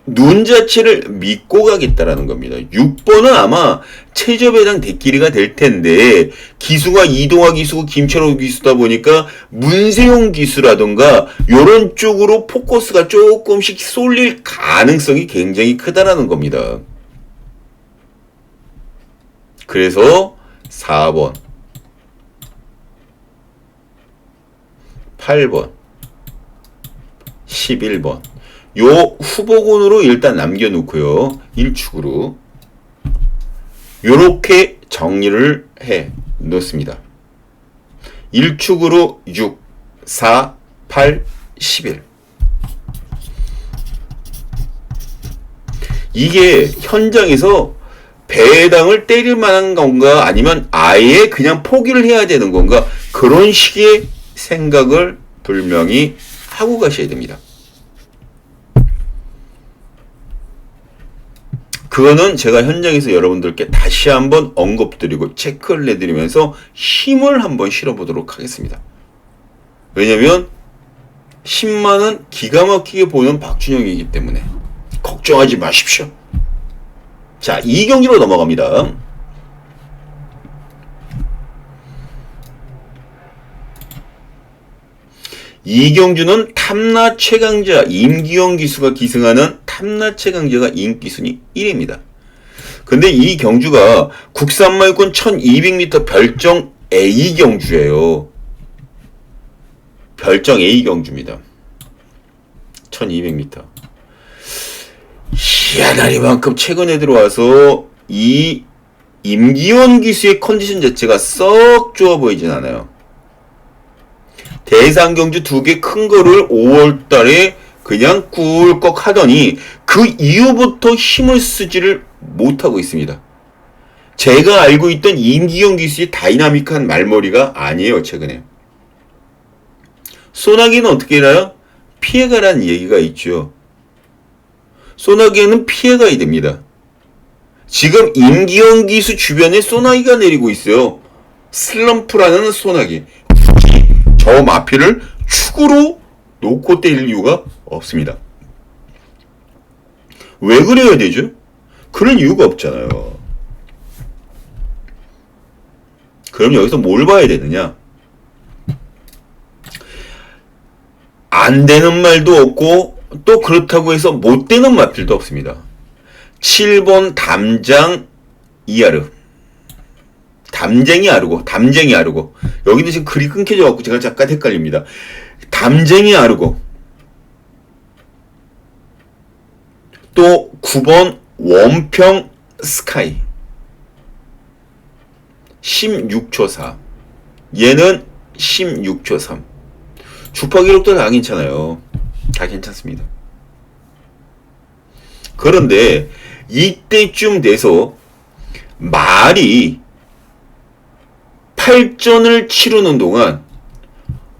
눈 자체를 믿고 가겠다라는 겁니다. 6번은 아마 최저배당 대끼리가 될 텐데 기수가 이동화 기수고 김철호 기수다 보니까 문세용 기수라던가 요런 쪽으로 포커스가 조금씩 쏠릴 가능성이 굉장히 크다라는 겁니다. 그래서 4번, 8번, 11번 요 후보군으로 일단 남겨놓고요. 1축으로 요렇게 정리를 해 놓습니다. 1축으로 6, 4, 8, 11 이게 현장에서 배당을 때릴 만한 건가 아니면 아예 그냥 포기를 해야 되는 건가 그런 식의 생각을 분명히 하고 가셔야 됩니다. 그거는 제가 현장에서 여러분들께 다시 한번 언급드리고 체크를 해드리면서 힘을 한번 실어보도록 하겠습니다. 왜냐면 10만원 기가 막히게 보는 박준영이기 때문에 걱정하지 마십시오. 자, 이 경기로 넘어갑니다. 이경주는 탐나 최강자 임기영 기수가 기승하는 탐나 최강자가 인기순위 1위입니다. 근데 이 경주가 국산마일권 1200m 별정 A 경주예요. 별정 A 경주입니다. 1200m. 희한하리만큼 최근에 들어와서 이 임기원 기수의 컨디션 자체가 썩 좋아 보이진 않아요. 대상 경주 2개 큰 거를 5월 달에 그냥 꿀꺽 하더니 그 이후부터 힘을 쓰지를 못하고 있습니다. 제가 알고 있던 임기영 기수의 다이나믹한 말머리가 아니에요, 최근에. 소나기는 어떻게 해나요? 피해가라는 얘기가 있죠. 소나기에는 피해가야 됩니다. 지금 임기영 기수 주변에 소나기가 내리고 있어요. 슬럼프라는 소나기. 저 마피를 축으로 놓고 때릴 이유가 없습니다. 왜 그래야 되죠? 그런 이유가 없잖아요. 그럼 여기서 뭘 봐야 되느냐? 안 되는 말도 없고 또 그렇다고 해서 못 되는 마필도 없습니다. 7번 담장 이하르. 담쟁이 아르고 여기도 지금 글이 끊겨져 갖고 제가 잠깐 헷갈립니다. 담쟁이 아르고 또 9번 원평 스카이 16초 4 얘는 16초 3 주파 기록도 다 괜찮아요. 다 괜찮습니다. 그런데 이때쯤 돼서 말이 8전을 치르는 동안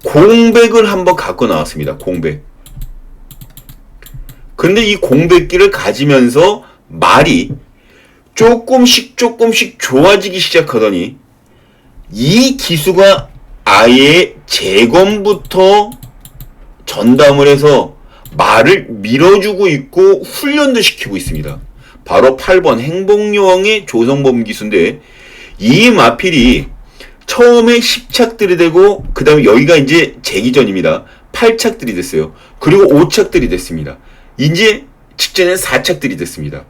공백을 한번 갖고 나왔습니다. 공백. 근데 이 공백기를 가지면서 말이 조금씩 좋아지기 시작하더니 이 기수가 아예 재검부터 전담을 해서 말을 밀어주고 있고 훈련도 시키고 있습니다. 바로 8번 행복여왕의 조성범 기수인데 이 마필이 처음에 10착들이 되고 그 다음에 여기가 이제 재기전입니다. 8착들이 됐어요. 그리고 5착들이 됐습니다. 이제 직전에 4착들이 됐습니다.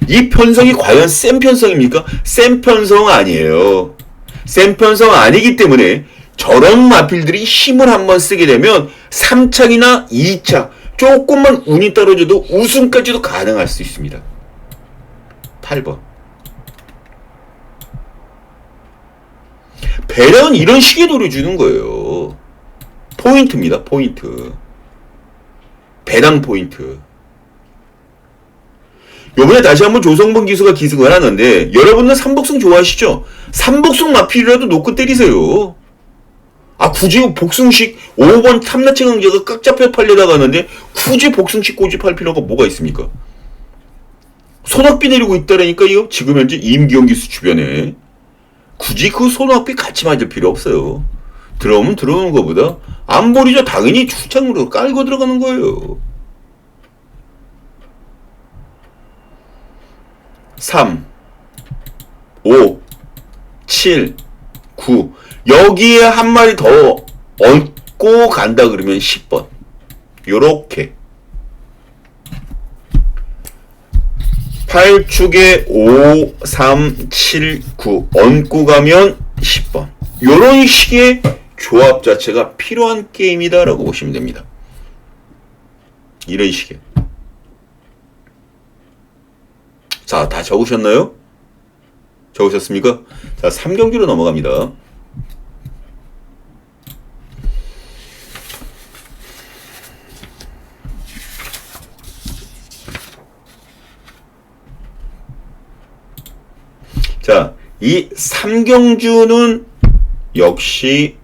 이 편성이 과연 센 편성입니까? 센 편성 아니에요. 센 편성 아니기 때문에 저런 마필들이 힘을 한번 쓰게 되면 3착이나 2착 조금만 운이 떨어져도 우승까지도 가능할 수 있습니다. 8번. 배당은 이런 식의 노려주는 거예요. 포인트입니다. 포인트. 배당 포인트. 요번에 다시 한번 조성범 기수가 기승을 하는데 여러분은 삼복승 좋아하시죠? 삼복승 마필이라도 놓고 때리세요. 아 굳이 복승식 5번 탐나체 강자가 깍 잡혀 팔려다 가는데 굳이 복승식 고집할 필요가 뭐가 있습니까? 소낙비 내리고 있다라니까요. 지금 현재 임기영 기수 주변에. 굳이 그 손흥민 같이 맞을 필요 없어요. 들어오면 들어오는 것보다 안 버리죠. 당연히 출장으로 깔고 들어가는 거예요. 3, 5, 7, 9 여기에 한 마리 더 얹고 간다 그러면 10번 요렇게 8축에 5, 3, 7, 9 얹고 가면 10번 요런 식의 조합 자체가 필요한 게임이다 라고 보시면 됩니다. 이런 식의. 자, 다 적으셨나요? 적으셨습니까? 자, 3경기로 넘어갑니다. 자, 이 3경주는 역시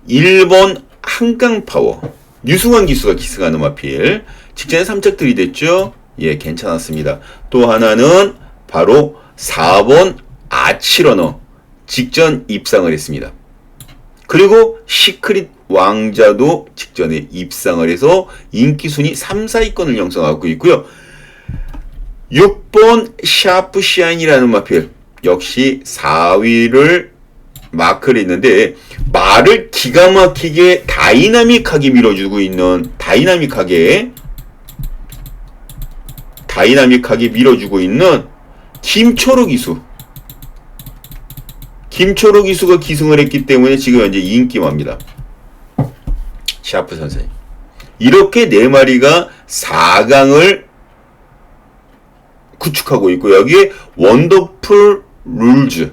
1번 한강파워 유승환 기수가 기승하는 마필 직전에 3짝 들이댔죠. 예, 괜찮았습니다. 또 하나는 바로 4번 아치러너 직전 입상을 했습니다. 그리고 시크릿 왕자도 직전에 입상을 해서 인기순위 3, 4위권을 형성하고 있고요. 6번 샤프 샤인이라는 마필 역시 4위를 마크를 했는데 말을 기가 막히게 다이나믹하게 밀어주고 있는 다이나믹하게 밀어주고 있는 김초록 기수 기수가 기승을 했기 때문에 지금 현재 인기마입니다. 샤프 선생님 이렇게 4마리가 4강을 구축하고 있고 여기에 원더풀 룰즈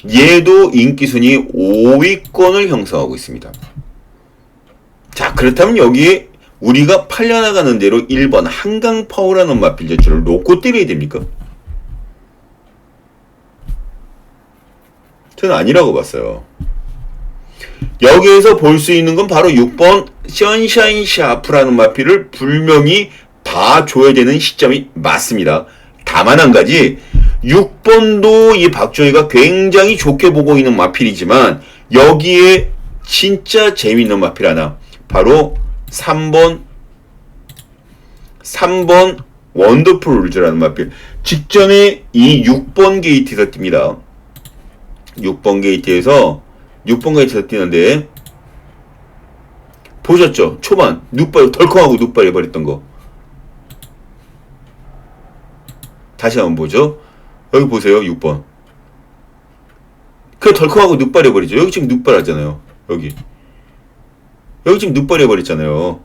얘도 인기순위 5위권을 형성하고 있습니다. 자, 그렇다면 여기에 우리가 팔려나가는 대로 1번 한강파워라는 마필 제출을 놓고 때려야 됩니까? 저는 아니라고 봤어요. 여기에서 볼 수 있는 건 바로 6번 선샤인 샤프라는 마필을 분명히 봐줘야 되는 시점이 맞습니다. 다만 한 가지 6번도 이 박종희가 굉장히 좋게 보고 있는 마필이지만 여기에 진짜 재밌는 마필 하나 바로 3번 원더풀 룰즈라는 마필 직전에 이 6번 게이트에서 띱니다. 6번 게이트에서 뛰는데 보셨죠? 초반 눕발 덜컹하고 눕발 해버렸던 거 다시 한번 보죠. 여기 보세요. 6번 그 덜컹하고 눕발 해버리죠. 여기 지금 눕발 하잖아요. 여기 지금 눕발 해버렸잖아요.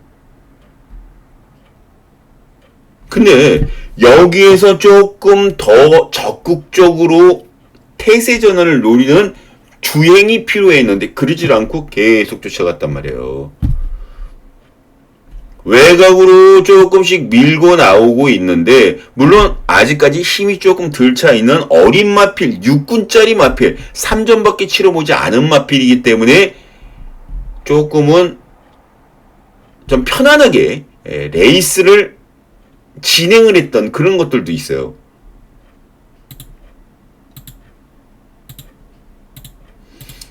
근데 여기에서 조금 더 적극적으로 태세 전환을 노리는 주행이 필요했는데 그러질 않고 계속 쫓아갔단 말이에요. 외곽으로 조금씩 밀고 나오고 있는데 물론 아직까지 힘이 조금 덜 차 있는 어린 마필 6군짜리 마필 3전밖에 치러보지 않은 마필이기 때문에 조금은 좀 편안하게 레이스를 진행을 했던 그런 것들도 있어요.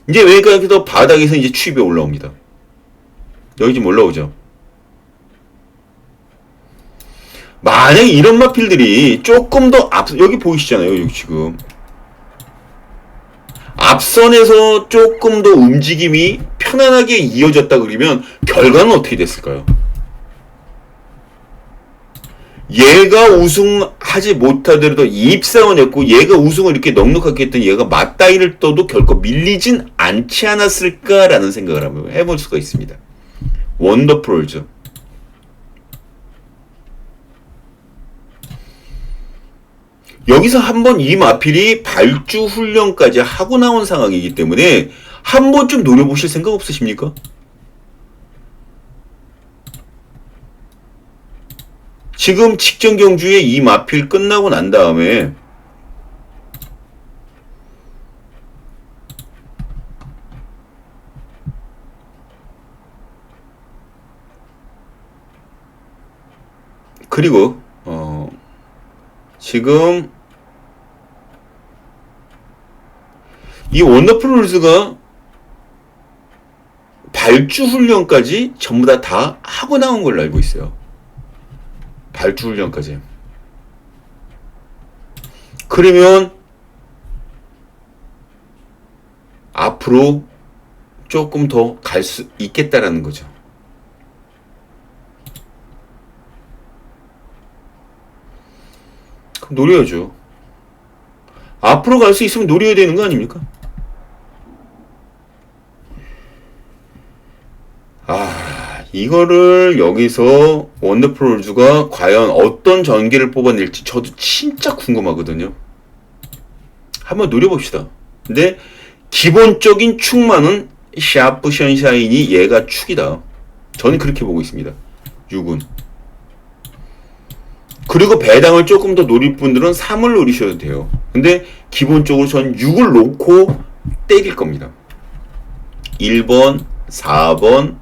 이제 외곽에서 바닥에서 이제 추입에 올라옵니다. 여기 지금 올라오죠. 만약에 이런 마필들이 조금 더 여기 보이시잖아요. 여기 지금 앞선에서 조금 더 움직임이 편안하게 이어졌다 그러면 결과는 어떻게 됐을까요? 얘가 우승하지 못하더라도 입상은 했고 얘가 우승을 이렇게 넉넉하게 했던 얘가 맞다이를 떠도 결코 밀리진 않지 않았을까라는 생각을 한번 해볼 수가 있습니다. 원더풀죠. 여기서 한번 이 마필이 발주 훈련까지 하고 나온 상황이기 때문에 한 번쯤 노려보실 생각 없으십니까? 지금 직전 경주에 이 마필 끝나고 난 다음에 그리고 지금 이 원더풀 룰즈가 발주 훈련까지 전부 다 하고 나온 걸로 알고 있어요. 발주 훈련까지. 그러면 앞으로 조금 더 갈 수 있겠다라는 거죠. 그럼 노려야죠. 앞으로 갈 수 있으면 노려야 되는 거 아닙니까? 이거를 여기서 원더풀 룰즈가 과연 어떤 전개를 뽑아낼지 저도 진짜 궁금하거든요. 한번 노려봅시다. 근데 기본적인 축만은 샤프 션샤인이 얘가 축이다. 저는 그렇게 보고 있습니다. 6은. 그리고 배당을 조금 더 노릴 분들은 3을 노리셔도 돼요. 근데 기본적으로 전 6을 놓고 때릴 겁니다. 1번, 4번,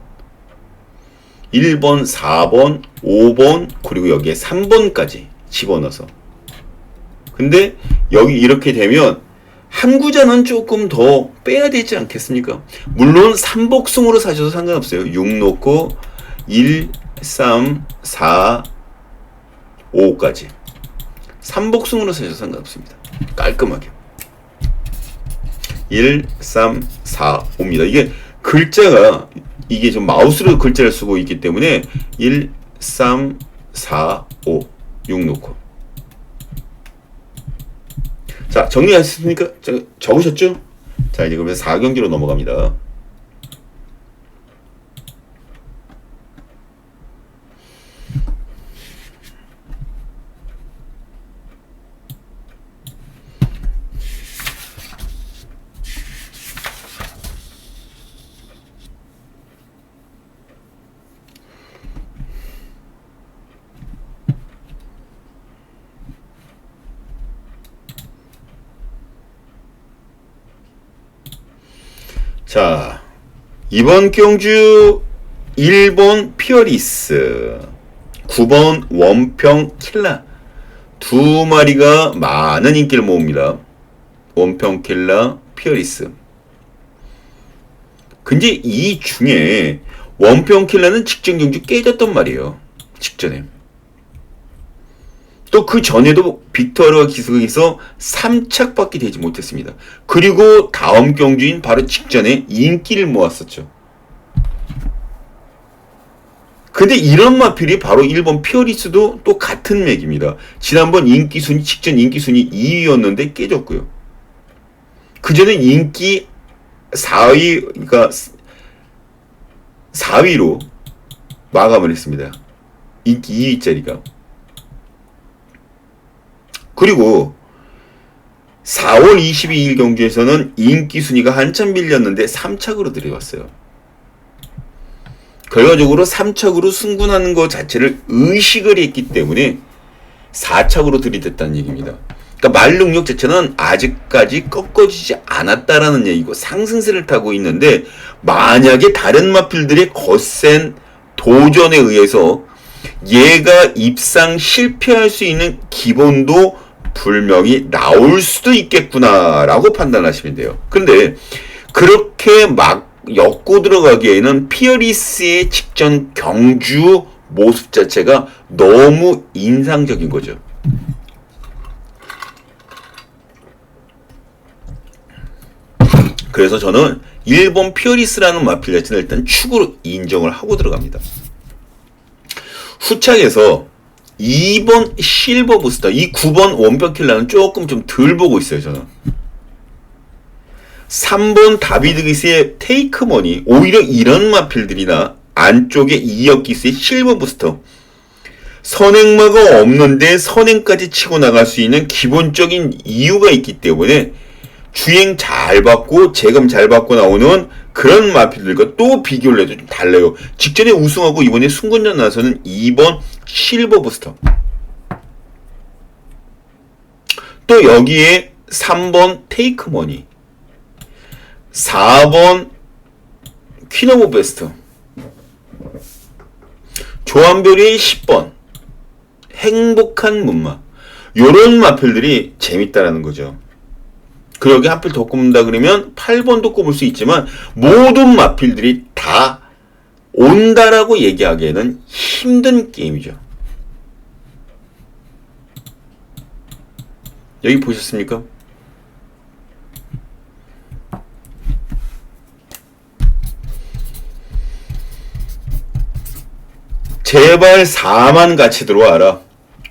1번, 4번, 5번, 그리고 여기에 3번까지 집어넣어서. 근데 여기 이렇게 되면 한 구자는 조금 더 빼야 되지 않겠습니까? 물론 3복승으로 사셔도 상관없어요. 6 놓고 1, 3, 4, 5까지. 3복승으로 사셔도 상관없습니다. 깔끔하게. 1, 3, 4, 5입니다. 이게 글자가 이게 좀 마우스로 글자를 쓰고 있기 때문에 1, 3, 4, 5, 6 놓고. 자, 정리하셨습니까? 적으셨죠? 자, 이제 그러면 4경기로 넘어갑니다. 자, 이번 경주 1번 피어리스, 9번 원평 킬라 두 마리가 많은 인기를 모읍니다. 원평 킬라, 피어리스. 근데 이 중에 원평 킬라는 직전 경주 깨졌단 말이에요. 직전에. 또 그 전에도 빅토르와 기슭에서 3착밖에 되지 못했습니다. 그리고 다음 경주인 바로 직전에 인기를 모았었죠. 근데 이런 마필이 바로 1번 피어리스도 또 같은 맥입니다. 지난번 인기순위, 직전 인기순위 2위였는데 깨졌고요. 그전에 인기 4위, 그러니까 4위로 마감을 했습니다. 인기 2위짜리가. 그리고 4월 22일 경주에서는 인기 순위가 한참 밀렸는데 3착으로 들어갔어요. 결과적으로 3착으로 승분하는 것 자체를 의식을 했기 때문에 4착으로 들이댔다는 얘기입니다. 그러니까 말 능력 자체는 아직까지 꺾어지지 않았다라는 얘기고 상승세를 타고 있는데, 만약에 다른 마필들의 거센 도전에 의해서 얘가 입상 실패할 수 있는 기본도 불명이 나올 수도 있겠구나라고 판단하시면 돼요. 그런데 그렇게 막 엮고 들어가기에는 피어리스의 직전 경주 모습 자체가 너무 인상적인 거죠. 그래서 저는 1번 피어리스라는 마필 자체는 일단 축으로 인정을 하고 들어갑니다. 후착에서 2번 실버 부스터, 이 9번 원평 킬러는 조금 좀 덜 보고 있어요, 저는. 3번 다비드 기스의 테이크 머니, 오히려 이런 마필들이나 안쪽에 2역 기스의 실버 부스터, 선행마가 없는데 선행까지 치고 나갈 수 있는 기본적인 이유가 있기 때문에 주행 잘 받고 재검 잘 받고 나오는 그런 마필들과 또 비교를 해도 좀 달라요. 직전에 우승하고 이번에 승군전 나서는 2번 실버 부스터. 또 여기에 3번 테이크 머니, 4번 퀸 오브 베스트, 조한별이의 10번 행복한 문마. 요런 마필들이 재밌다라는 거죠. 그리고 여기 하필 더 꼽는다 그러면 8번도 꼽을 수 있지만 모든 마필들이 다 온다라고 얘기하기에는 힘든 게임이죠. 여기 보셨습니까? 제발 4만 같이 들어와라.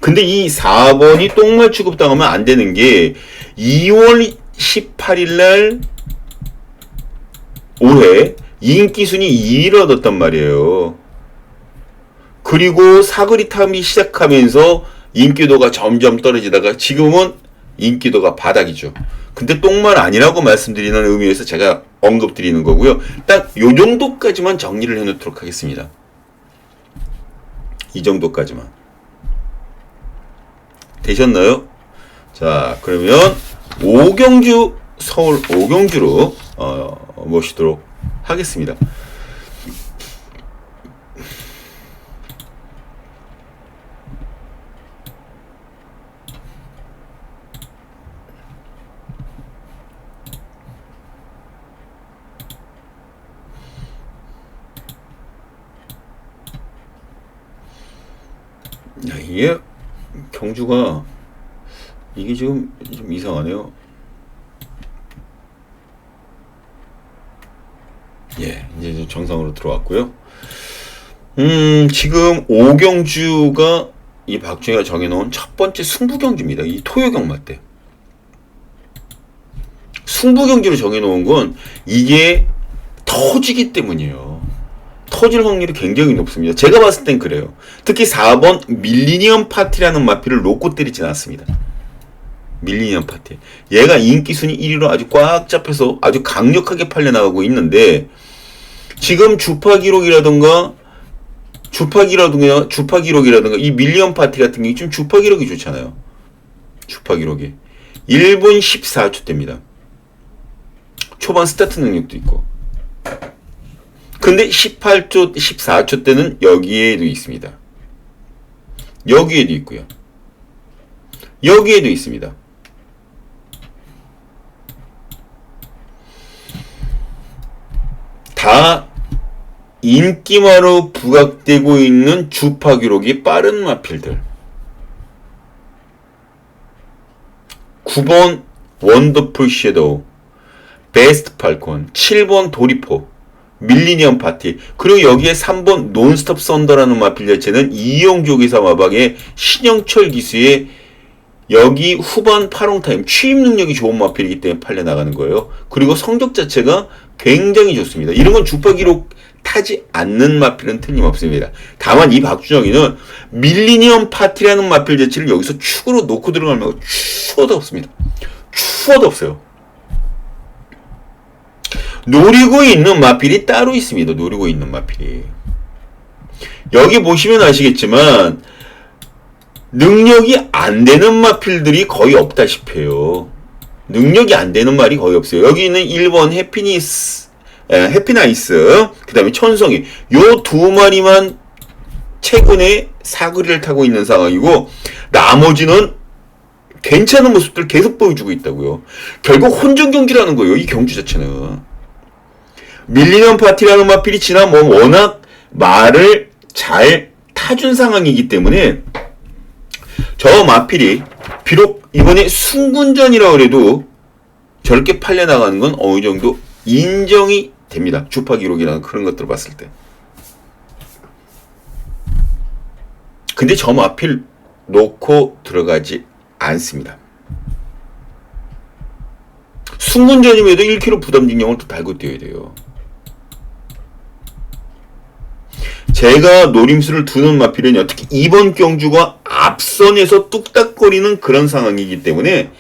근데 이 4번이 똥말 취급당하면 안 되는 게 2월 18일 날 올해 인기순위 2위를 얻었단 말이에요. 그리고 사거리 탐이 시작하면서 인기도가 점점 떨어지다가 지금은 인기도가 바닥이죠. 근데 똥말 아니라고 말씀드리는 의미에서 제가 언급드리는 거고요. 딱 요 정도까지만 정리를 해놓도록 하겠습니다. 이 정도까지만. 되셨나요? 자, 그러면 오경주, 서울 오경주로 모시도록 하겠습니다. 야, 이게 경주가 이게 지금 좀 이상하네요. 예, 이제 좀 정상으로 들어왔고요. 지금 오경주가 이 박준희가 정해놓은 첫 번째 승부경주입니다. 이 토요경마 때. 승부경주로 정해놓은 건 이게 터지기 때문이에요. 터질 확률이 굉장히 높습니다. 제가 봤을 땐 그래요. 특히 4번 밀리니엄 파티라는 마필을 놓고 때리진 않습니다. 밀리니엄 파티. 얘가 인기순위 1위로 아주 꽉 잡혀서 아주 강력하게 팔려나가고 있는데 지금 주파 기록이라든가 이 밀리엄 파티 같은 게 지금 주파 기록이 좋잖아요. 주파 기록이 1분 14초 대입니다. 초반 스타트 능력도 있고. 근데 18초, 14초 때는 여기에도 있습니다. 여기에도 있고요. 여기에도 있습니다. 다 인기마로 부각되고 있는 주파 기록이 빠른 마필들. 9번 원더풀 섀도우, 베스트 팔콘, 7번 도리포, 밀리니엄 파티, 그리고 여기에 3번 논스톱 썬더라는 마필 자체는 이영조 기사 마박의 신영철 기수의 여기 후반 파롱타임 취임 능력이 좋은 마필이기 때문에 팔려나가는 거예요. 그리고 성적 자체가 굉장히 좋습니다. 이런 건 주파 기록 타지 않는 마필은 틀림없습니다. 다만 이 박준영이는 밀리니엄 파티라는 마필 자체를 여기서 축으로 놓고 들어가면 추워도 없습니다. 추워도 없어요. 노리고 있는 마필이 따로 있습니다. 노리고 있는 마필이. 여기 보시면 아시겠지만 능력이 안 되는 마필들이 거의 없다시피 해요. 능력이 안 되는 말이 거의 없어요. 여기 있는 1번 해피나이스, 그 다음에 천성이, 요 두 마리만 최근에 사거리를 타고 있는 상황이고, 나머지는 괜찮은 모습들 계속 보여주고 있다고요. 결국 혼전 경기라는 거예요. 이 경주 자체는. 밀리니엄 파티라는 마필이 지난 워낙 말을 잘 타준 상황이기 때문에 저 마필이 비록 이번에 승군전이라고 해도 저렇게 팔려나가는 건 어느 정도 인정이 됩니다. 주파 기록이라는 그런 것들을 봤을 때. 근데 저 마필 놓고 들어가지 않습니다. 승군전임에도 1kg 부담직령을 또 달고 뛰어야 돼요. 제가 노림수를 두는 마필은 특히 이번 경주가 앞선에서 뚝딱거리는 그런 상황이기 때문에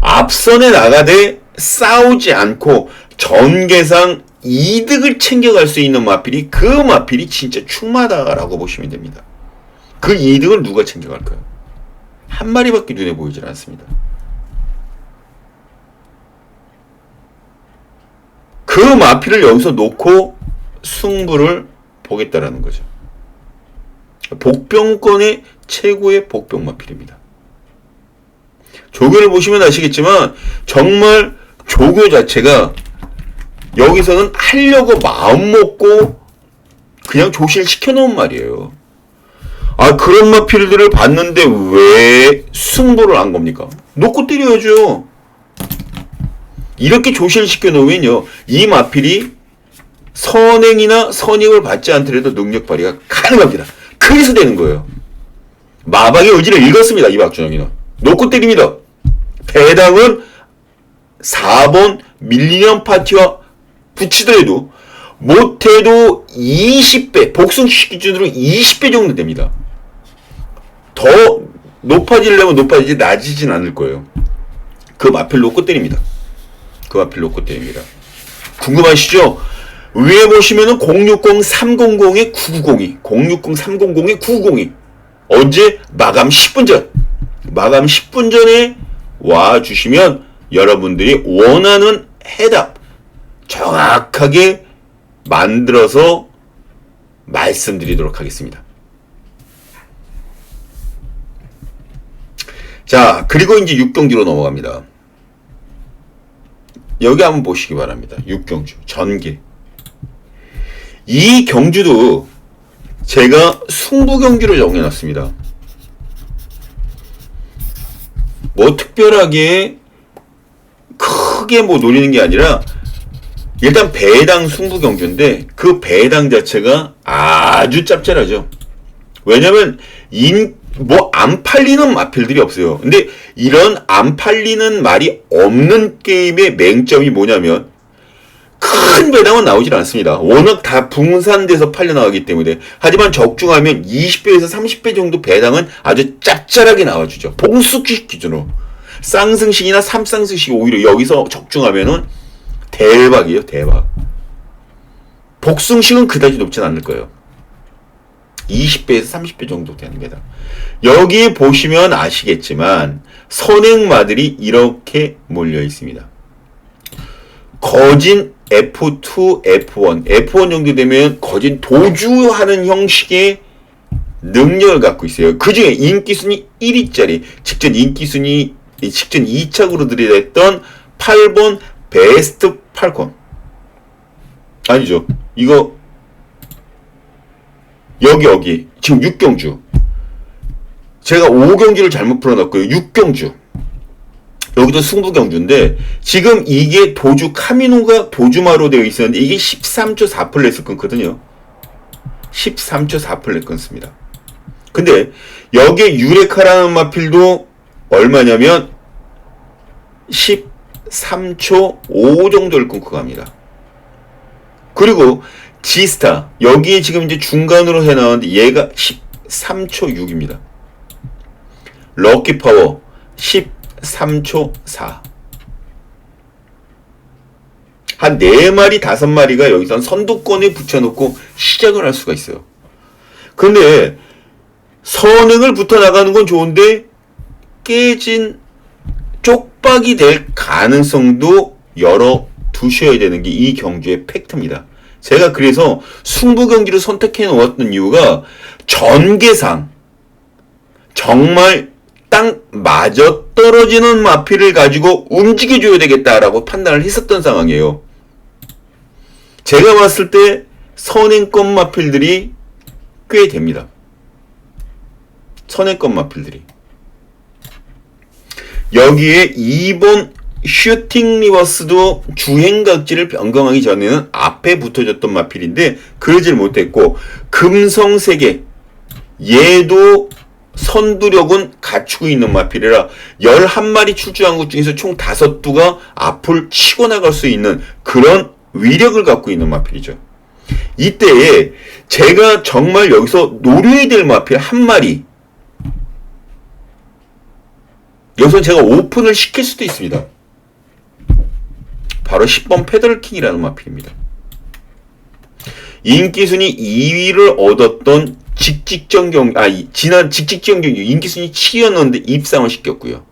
앞선에 나가되 싸우지 않고 전개상 이득을 챙겨갈 수 있는 마필이 그 마필이 진짜 충마다라고 보시면 됩니다. 그 이득을 누가 챙겨갈까요? 한 마리밖에 눈에 보이질 않습니다. 그 마필을 여기서 놓고 승부를 보겠다라는 거죠. 복병권의 최고의 복병 마필입니다. 조교를 보시면 아시겠지만 정말 조교 자체가 여기서는 하려고 마음 먹고 그냥 조실 시켜놓은 말이에요. 아, 그런 마필들을 봤는데 왜 승부를 한 겁니까? 놓고 때려야죠. 이렇게 조실 시켜놓으면요, 이 마필이 선행이나 선임을 받지 않더라도 능력 발휘가 가능합니다. 그래서 되는 거예요. 마방의 의지를 읽었습니다. 이 박준영이는. 놓고 때립니다. 배당은 4번 밀리언 파티와 붙이더라도 못해도 20배, 복숭식 기준으로 20배 정도 됩니다. 더 높아지려면 높아지지 낮아지진 않을 거예요. 그 마필 놓고 때립니다. 그 마필 놓고 때립니다. 궁금하시죠? 위에 보시면은 060-300에 990이 060-300에 990이 언제? 마감 10분 전. 마감 10분 전에 와주시면 여러분들이 원하는 해답 정확하게 만들어서 말씀드리도록 하겠습니다. 자, 그리고 이제 6경주로 넘어갑니다. 여기 한번 보시기 바랍니다. 6경주 전개. 이 경주도 제가 승부경주로 정해놨습니다. 뭐 특별하게 크게 뭐 노리는 게 아니라 일단 배당 승부경주인데 그 배당 자체가 아주 짭짤하죠. 왜냐면 뭐 안 팔리는 마필들이 없어요. 근데 이런 안 팔리는 말이 없는 게임의 맹점이 뭐냐면 큰 배당은 나오질 않습니다. 워낙 다 분산돼서 팔려나가기 때문에. 하지만 적중하면 20배에서 30배 정도 배당은 아주 짭짤하게 나와주죠. 복숙식 기준으로. 쌍승식이나 삼쌍승식 오히려 여기서 적중하면은 대박이에요. 대박. 복승식은 그다지 높진 않을 거예요. 20배에서 30배 정도 되는 배당. 여기 보시면 아시겠지만 선행마들이 이렇게 몰려 있습니다. 거진 F2, F1, F1 정도 되면 거진 도주하는 형식의 능력을 갖고 있어요. 그 중에 인기순위 1위짜리, 직전 인기순위, 직전 2착으로 들이댔던 8번 베스트 팔콘. 아니죠. 이거, 여기. 지금 6경주. 제가 5경주를 잘못 풀어놨고요. 6경주. 여기도 승부경주인데 지금 이게 도주 카미노가 도주마로 되어 있었는데 이게 13초 4플랫을 끊거든요. 13초 4플랫 끊습니다. 근데 여기에 유레카라는 마필도 얼마냐면 13초 5 정도를 끊고 갑니다. 그리고 지스타 여기에 지금 이제 중간으로 해놨는데 얘가 13초 6입니다. 럭키파워 13초 4. 한 4마리, 5마리가 여기서 선두권에 붙여놓고 시작을 할 수가 있어요. 근데 선행을 붙어나가는 건 좋은데 깨진 쪽박이 될 가능성도 열어 두셔야 되는 게 이 경주의 팩트입니다. 제가 그래서 승부 경기를 선택해 놓았던 이유가 전개상 정말 딱 맞아 떨어지는 마필을 가지고 움직여줘야 되겠다라고 판단을 했었던 상황이에요. 제가 봤을 때 선행권 마필들이 꽤 됩니다. 선행권 마필들이. 여기에 2번 슈팅 리버스도 주행각지를 변경하기 전에는 앞에 붙어졌던 마필인데 그러질 못했고 금성세계 얘도 선두력은 갖추고 있는 마필이라 11마리 출주한 것 중에서 총 5두가 앞을 치고 나갈 수 있는 그런 위력을 갖고 있는 마필이죠. 이때에 제가 정말 여기서 노려야 될 마필 한 마리 여기서 제가 오픈을 시킬 수도 있습니다. 바로 10번 페더럴킹이라는 마필입니다. 인기순위 2위를 얻었던 지난 직직전 경주 인기순위 7위였는데 입상을 시켰고요.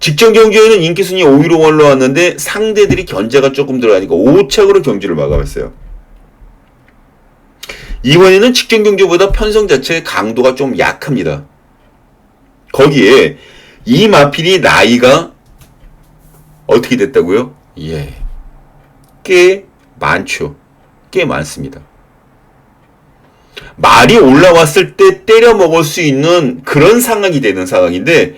직전 경주에는 인기순위 5위로 올라왔는데 상대들이 견제가 조금 들어가니까 5착으로 경주를 마감했어요. 이번에는 직전 경주보다 편성 자체의 강도가 좀 약합니다. 거기에 이 마필이 나이가 어떻게 됐다고요? 예. 꽤 많죠. 꽤 많습니다. 말이 올라왔을 때 때려 먹을 수 있는 그런 상황이 되는 상황인데,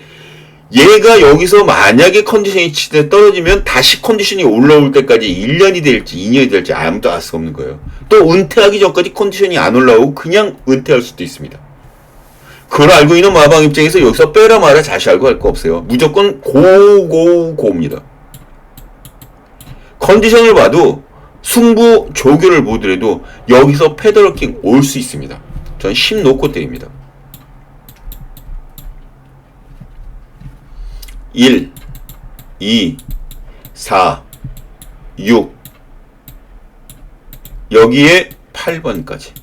얘가 여기서 만약에 컨디션이 떨어지면 다시 컨디션이 올라올 때까지 1년이 될지 2년이 될지 아무도 알 수 없는 거예요. 또 은퇴하기 전까지 컨디션이 안 올라오고 그냥 은퇴할 수도 있습니다. 그걸 알고 있는 마방 입장에서 여기서 빼라 마라 자시 알고 할 거 없어요. 무조건 고입니다. 컨디션을 봐도 승부 조교를 보더라도 여기서 패드러킹 올 수 있습니다. 전 10 놓고 때립니다. 1, 2, 4, 6 여기에 8번까지.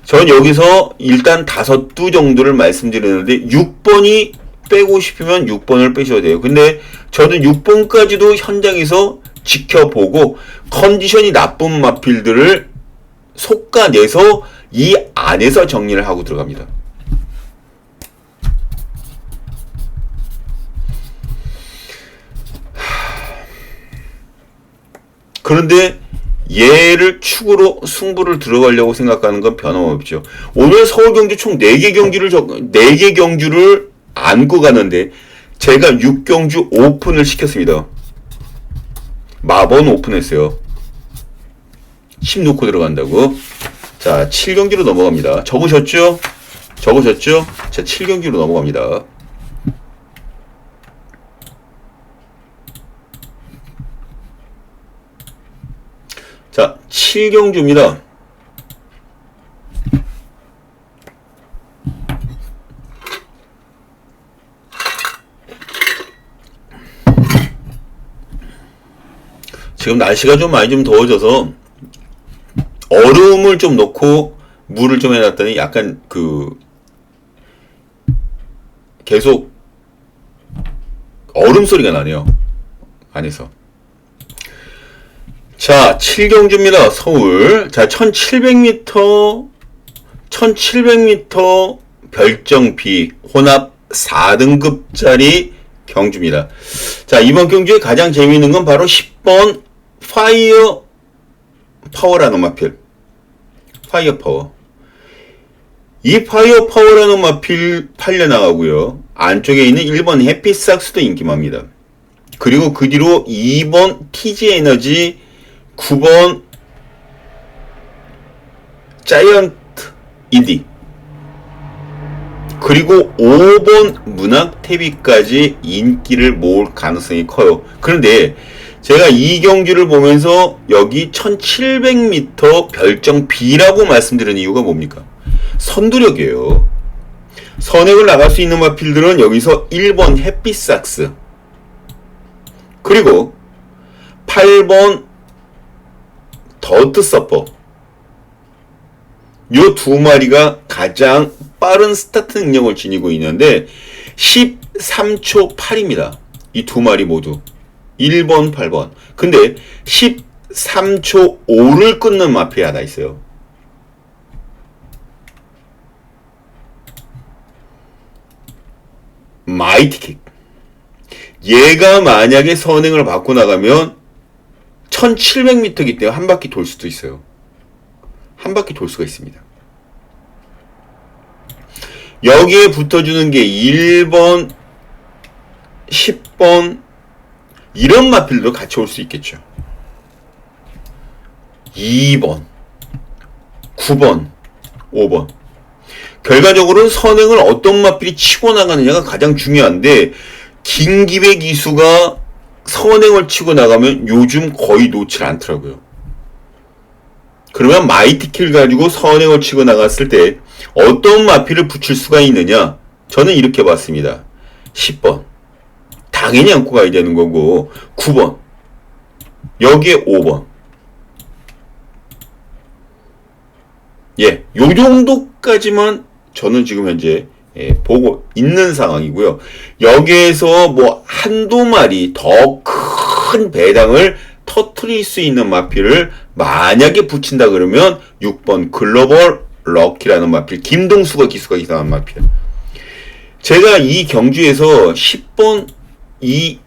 전 여기서 일단 5두 정도를 말씀드렸는데 6번이 빼고 싶으면 6번을 빼셔야 돼요. 근데 저는 6번까지도 현장에서 지켜보고 컨디션이 나쁜 마필들을 속가내서 이 안에서 정리를 하고 들어갑니다. 그런데 얘를 축으로 승부를 들어가려고 생각하는 건 변함없죠. 오늘 서울 경주 총 4개 경주를 안고 가는데 제가 6경주 오픈을 시켰습니다. 마번 오픈했어요. 10 놓고 들어간다고. 자, 7경기로 넘어갑니다. 적으셨죠? 자, 7경기로 넘어갑니다. 자, 7경주입니다. 지금 날씨가 좀 많이 더워져서 얼음을 좀 넣고 물을 좀 해놨더니 약간 계속 얼음 소리가 나네요. 안에서. 자, 7경주입니다. 서울. 자, 1700m 별정 B 혼합 4등급짜리 경주입니다. 자, 이번 경주에 가장 재미있는 건 바로 10번 파이어 파워라는 마필. 파이어 파워. 이 파이어 파워라는 마필 팔려나가고요. 안쪽에 있는 1번 해피삭스도 인기만입니다. 그리고 그 뒤로 2번 TG 에너지, 9번 자이언트 인디, 그리고 5번 문학 태비까지 인기를 모을 가능성이 커요. 그런데 제가 이 경주를 보면서 여기 1700m 별정 B라고 말씀드린 이유가 뭡니까? 선두력이에요. 선행을 나갈 수 있는 마필들은 여기서 1번 해피삭스, 그리고 8번 더트 서퍼, 요 두 마리가 가장 빠른 스타트 능력을 지니고 있는데 13초 8입니다. 이 두 마리 모두 1번, 8번. 근데 13초 5를 끊는 마필이 하나 있어요. 마이티킥. 얘가 만약에 선행을 받고 나가면 1700m이기 때문에 한 바퀴 돌 수도 있어요. 한 바퀴 돌 수가 있습니다. 여기에 붙어주는 게 1번, 10번 이런 마필도 같이 올 수 있겠죠. 2번, 9번, 5번. 결과적으로는 선행을 어떤 마필이 치고 나가느냐가 가장 중요한데, 김기배 기수가 선행을 치고 나가면 요즘 거의 놓질 않더라고요. 그러면 마이티킬 가지고 선행을 치고 나갔을 때 어떤 마필을 붙일 수가 있느냐? 저는 이렇게 봤습니다. 10번 당연히 안고 가야 되는 거고, 9번 여기에 5번. 예, 요 정도까지만 저는 지금 현재 보고 있는 상황이고요. 여기에서 뭐 한두 마리 더 큰 배당을 터트릴 수 있는 마필을 만약에 붙인다 그러면 6번 글로벌 럭키라는 마필, 김동수가 기수가 이상한 마필. 제가 이 경주에서 10번 이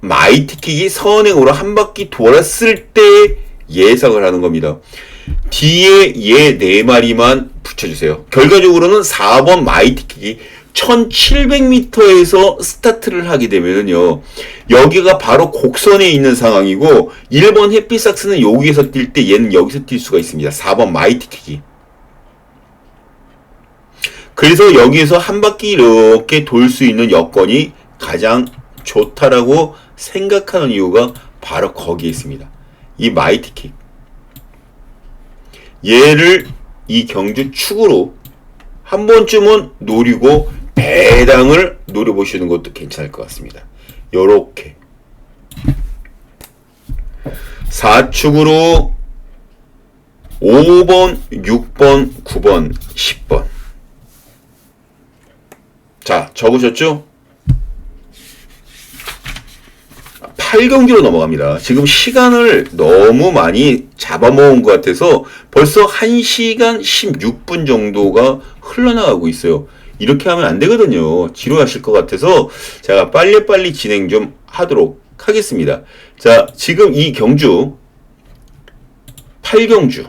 마이티킥이 선행으로 한 바퀴 돌았을 때 예상을 하는 겁니다. 뒤에 얘 4마리만 붙여주세요. 결과적으로는 4번 마이티킥이 1700m에서 스타트를 하게 되면요, 여기가 바로 곡선에 있는 상황이고 1번 해피삭스는 여기에서 뛸 때 얘는 여기서 뛸 수가 있습니다. 4번 마이티킥이. 그래서 여기에서 한 바퀴 이렇게 돌 수 있는 여건이 가장 좋다라고 생각하는 이유가 바로 거기에 있습니다. 이 마이티킥. 얘를 이 경주 축으로 한 번쯤은 노리고 배당을 노려보시는 것도 괜찮을 것 같습니다. 요렇게 4축으로 5번, 6번, 9번, 10번. 자, 적으셨죠? 8경기로 넘어갑니다. 지금 시간을 너무 많이 잡아먹은 것 같아서 벌써 1시간 16분 정도가 흘러나가고 있어요. 이렇게 하면 안 되거든요. 지루하실 것 같아서 제가 빨리빨리 진행 좀 하도록 하겠습니다. 자, 지금 이 경주 8경주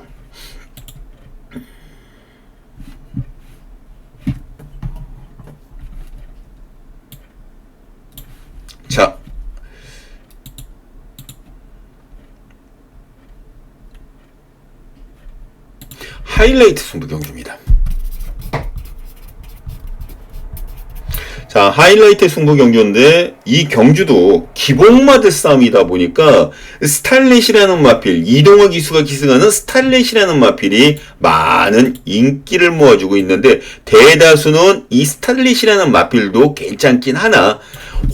자, 하이라이트 승부 경주입니다. 자, 하이라이트 승부 경주인데 이 경주도 기복마드 싸움이다 보니까 스탈렛이라는 마필, 이동화 기수가 기승하는 스탈렛이라는 마필이 많은 인기를 모아주고 있는데 대다수는 이 스탈렛이라는 마필도 괜찮긴 하나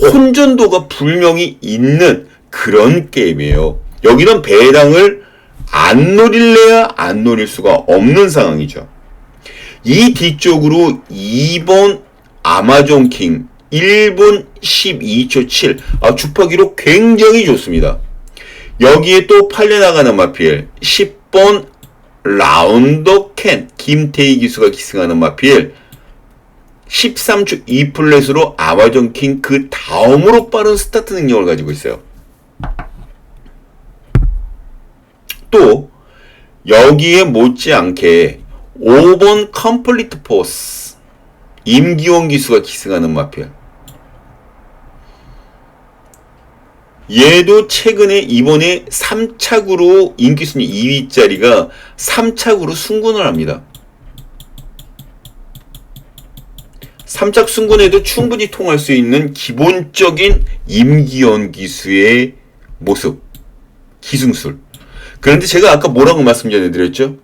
혼전도가 분명히 있는 그런 게임이에요. 여기는 배당을 안 노릴래야 안 노릴 수가 없는 상황이죠. 이 뒤쪽으로 2번 아마존 킹 1분 12초 7. 주파 기록 굉장히 좋습니다. 여기에 또 팔려나가는 마필 10번 라운더 캔 김태희 기수가 기승하는 마필 13초 2플랫으로 아마존 킹 그 다음으로 빠른 스타트 능력을 가지고 있어요. 또 여기에 못지않게 5번 컴플리트 포스 임기원 기수가 기승하는 마필. 얘도 최근에 이번에 3착으로 인기순위 2위짜리가 3착으로 승군을 합니다. 3착 승군에도 충분히 통할 수 있는 기본적인 임기원 기수의 모습, 기승술. 그런데 제가 아까 뭐라고 말씀 전해드렸죠?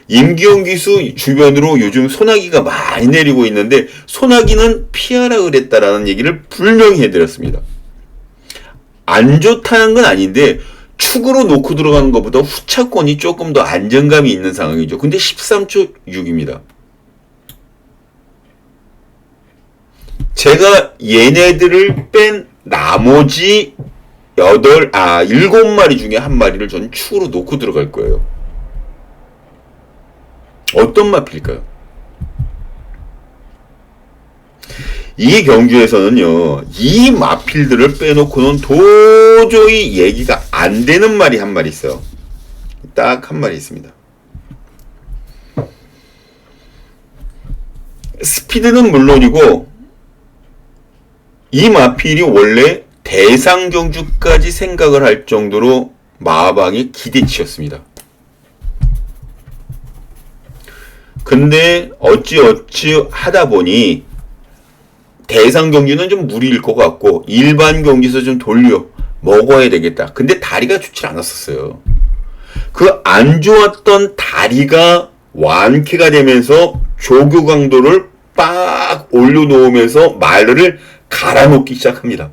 임기원 기수 주변으로 요즘 소나기가 많이 내리고 있는데 소나기는 피하라 그랬다라는 얘기를 분명히 해드렸습니다. 안 좋다는 건 아닌데 축으로 놓고 들어가는 것보다 후차권이 조금 더 안정감이 있는 상황이죠. 근데 13초 6입니다. 제가 얘네들을 뺀 나머지 7마리 중에 한 마리를 저는 축으로 놓고 들어갈 거예요. 어떤 마필일까요? 이 경주에서는요, 이 마필들을 빼놓고는 도저히 얘기가 안 되는 말이 한 마리 있어요. 딱 한 마리 있습니다. 스피드는 물론이고, 이 마필이 원래 대상 경주까지 생각을 할 정도로 마방의 기대치였습니다. 근데 어찌 하다 보니 대상 경주는 좀 무리일 것 같고 일반 경기에서 좀 돌려 먹어야 되겠다. 근데 다리가 좋지 않았었어요. 그 안 좋았던 다리가 완쾌가 되면서 조교 강도를 빡 올려놓으면서 말을 갈아놓기 시작합니다.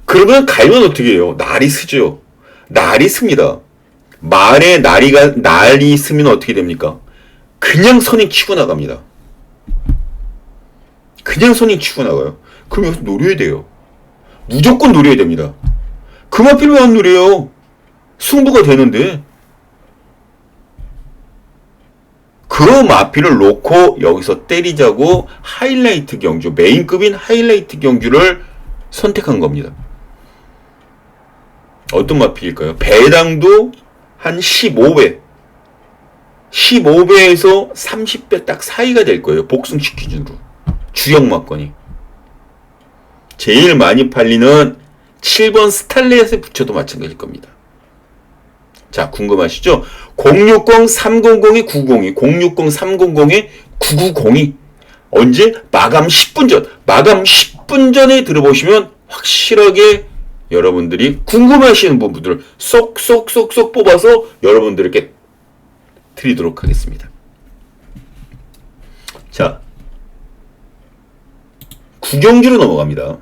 그러면 갈면 어떻게 해요? 날이 쓰죠. 날이 씁니다. 말에 날이 쓰면 어떻게 됩니까? 그냥 선행 치고 나갑니다. 그냥 선행 치고 나가요. 그럼 여기서 노려야 돼요. 무조건 노려야 됩니다. 그 마필 왜 안 노려요? 승부가 되는데. 그 마필을 놓고 여기서 때리자고 하이라이트 경주, 메인급인 하이라이트 경주를 선택한 겁니다. 어떤 마필일까요? 배당도 한 15배, 15배에서 30배 딱 사이가 될 거예요. 복승식 기준으로. 주역 막건이. 제일 많이 팔리는 7번 스탈렛에 붙여도 마찬가지일 겁니다. 자, 궁금하시죠? 060-300에 902, 060-300에 9902. 언제? 마감 10분 전. 마감 10분 전에 들어보시면 확실하게 여러분들이 궁금하시는 부분들을 쏙쏙쏙쏙 뽑아서 여러분들에게 드리도록 하겠습니다. 자, 구경주로 넘어갑니다.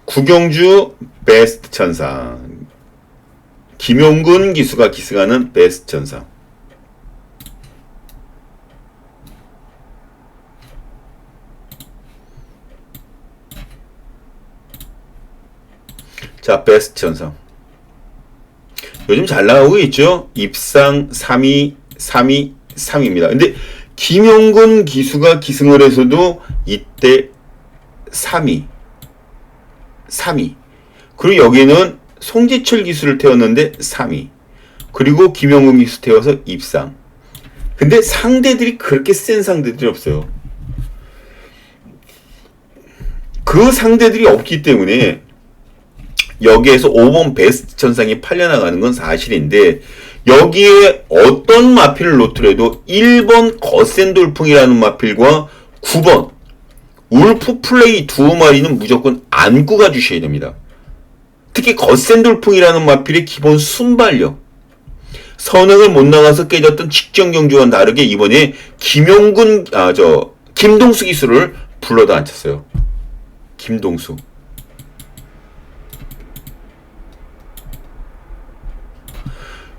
구경주 베스트 천상. 김용근 기수가 기승하는 베스트 천상. 자, 베스트 천상. 요즘 잘 나가고 있죠? 입상 3위, 3위, 3위입니다. 근데 김용근 기수가 기승을 해서도 이때 3위. 3위. 그리고 여기는 송지철 기수를 태웠는데 3위. 그리고 김용근 기수 태워서 입상. 근데 상대들이 그렇게 센 상대들이 없어요. 그 상대들이 없기 때문에 여기에서 5번 베스트 천상이 팔려나가는 건 사실인데, 여기에 어떤 마필을 놓더라도 1번 거센 돌풍이라는 마필과 9번 울프 플레이 두 마리는 무조건 안고 가주셔야 됩니다. 특히 거센 돌풍이라는 마필의 기본 순발력, 선행을 못 나가서 깨졌던 직전 경주와는 다르게 이번에 김동수 기수를 불러다 앉혔어요. 김동수.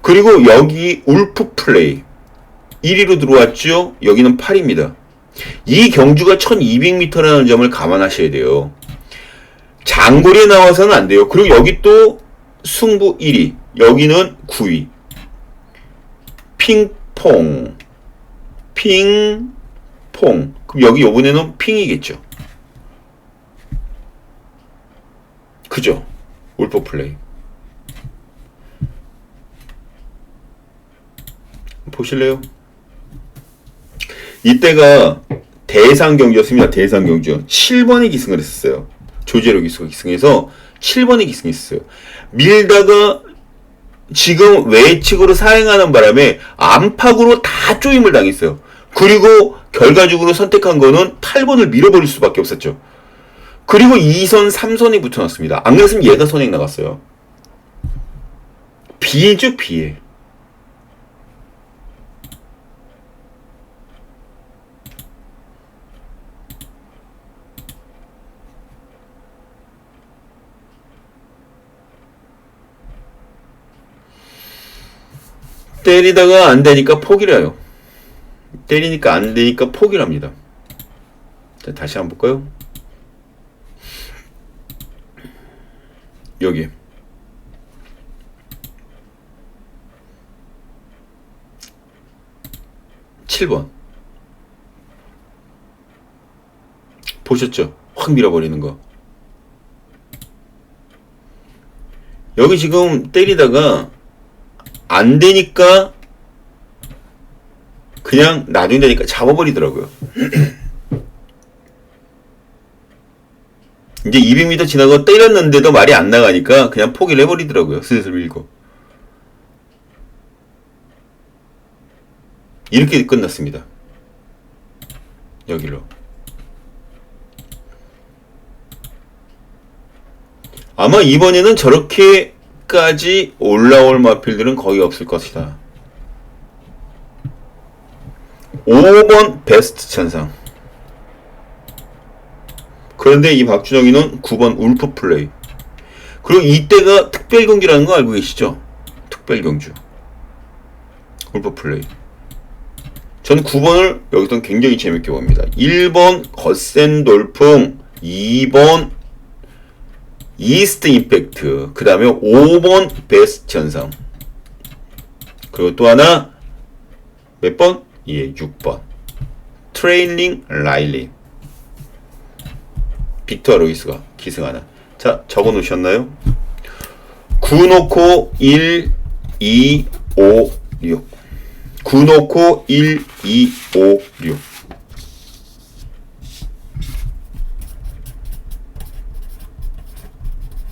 그리고 여기 울프 플레이 1위로 들어왔죠. 여기는 8위입니다. 이 경주가 1200m라는 점을 감안하셔야 돼요. 장거리에 나와서는 안 돼요. 그리고 여기 또 승부 1위, 여기는 9위. 핑퐁. 그럼 여기 요번에는 핑이겠죠. 그죠? 울프 플레이. 보실래요? 이때가 대상 경주였습니다. 대상 경주. 7번에 기승을 했었어요. 조재로 기수가 기승해서 7번에 기승했어요. 밀다가 지금 외측으로 사행하는 바람에 안팎으로 다 쪼임을 당했어요. 그리고 결과적으로 선택한 거는 8번을 밀어버릴 수밖에 없었죠. 그리고 2선, 3선이 붙어놨습니다. 안 그랬으면 얘가 선행 나갔어요. 비애죠, 비애. 때리다가 안 되니까 포기를 해요. 때리니까 안 되니까 포기를 합니다. 자, 다시 한번 볼까요? 여기. (7번) 보셨죠? 확 밀어버리는 거. 여기 지금 때리다가 안 되니까 그냥 나중에 되니까 잡아버리더라고요. 이제 200m 지나고 때렸는데도 말이 안 나가니까 그냥 포기를 해버리더라고요. 슬슬 밀고. 이렇게 끝났습니다. 여기로. 아마 이번에는 저렇게까지 올라올 마필들은 거의 없을 것이다. 5번 베스트 천상. 그런데 이 박준영이는 9번 울프 플레이. 그리고 이때가 특별 경기라는 거 알고 계시죠? 특별 경주. 울프 플레이. 저는 9번을 여기서 굉장히 재밌게 봅니다. 1번 거센 돌풍, 2번 이스트 임팩트, 그 다음에 5번 베스트 현상, 그리고 또 하나 몇 번? 예, 6번 트레일링 라일리, 빅터 로이스가 기승하는. 자, 적어 놓으셨나요? 9 놓고 1, 2, 5, 6. 9 놓고 1, 2, 5, 6.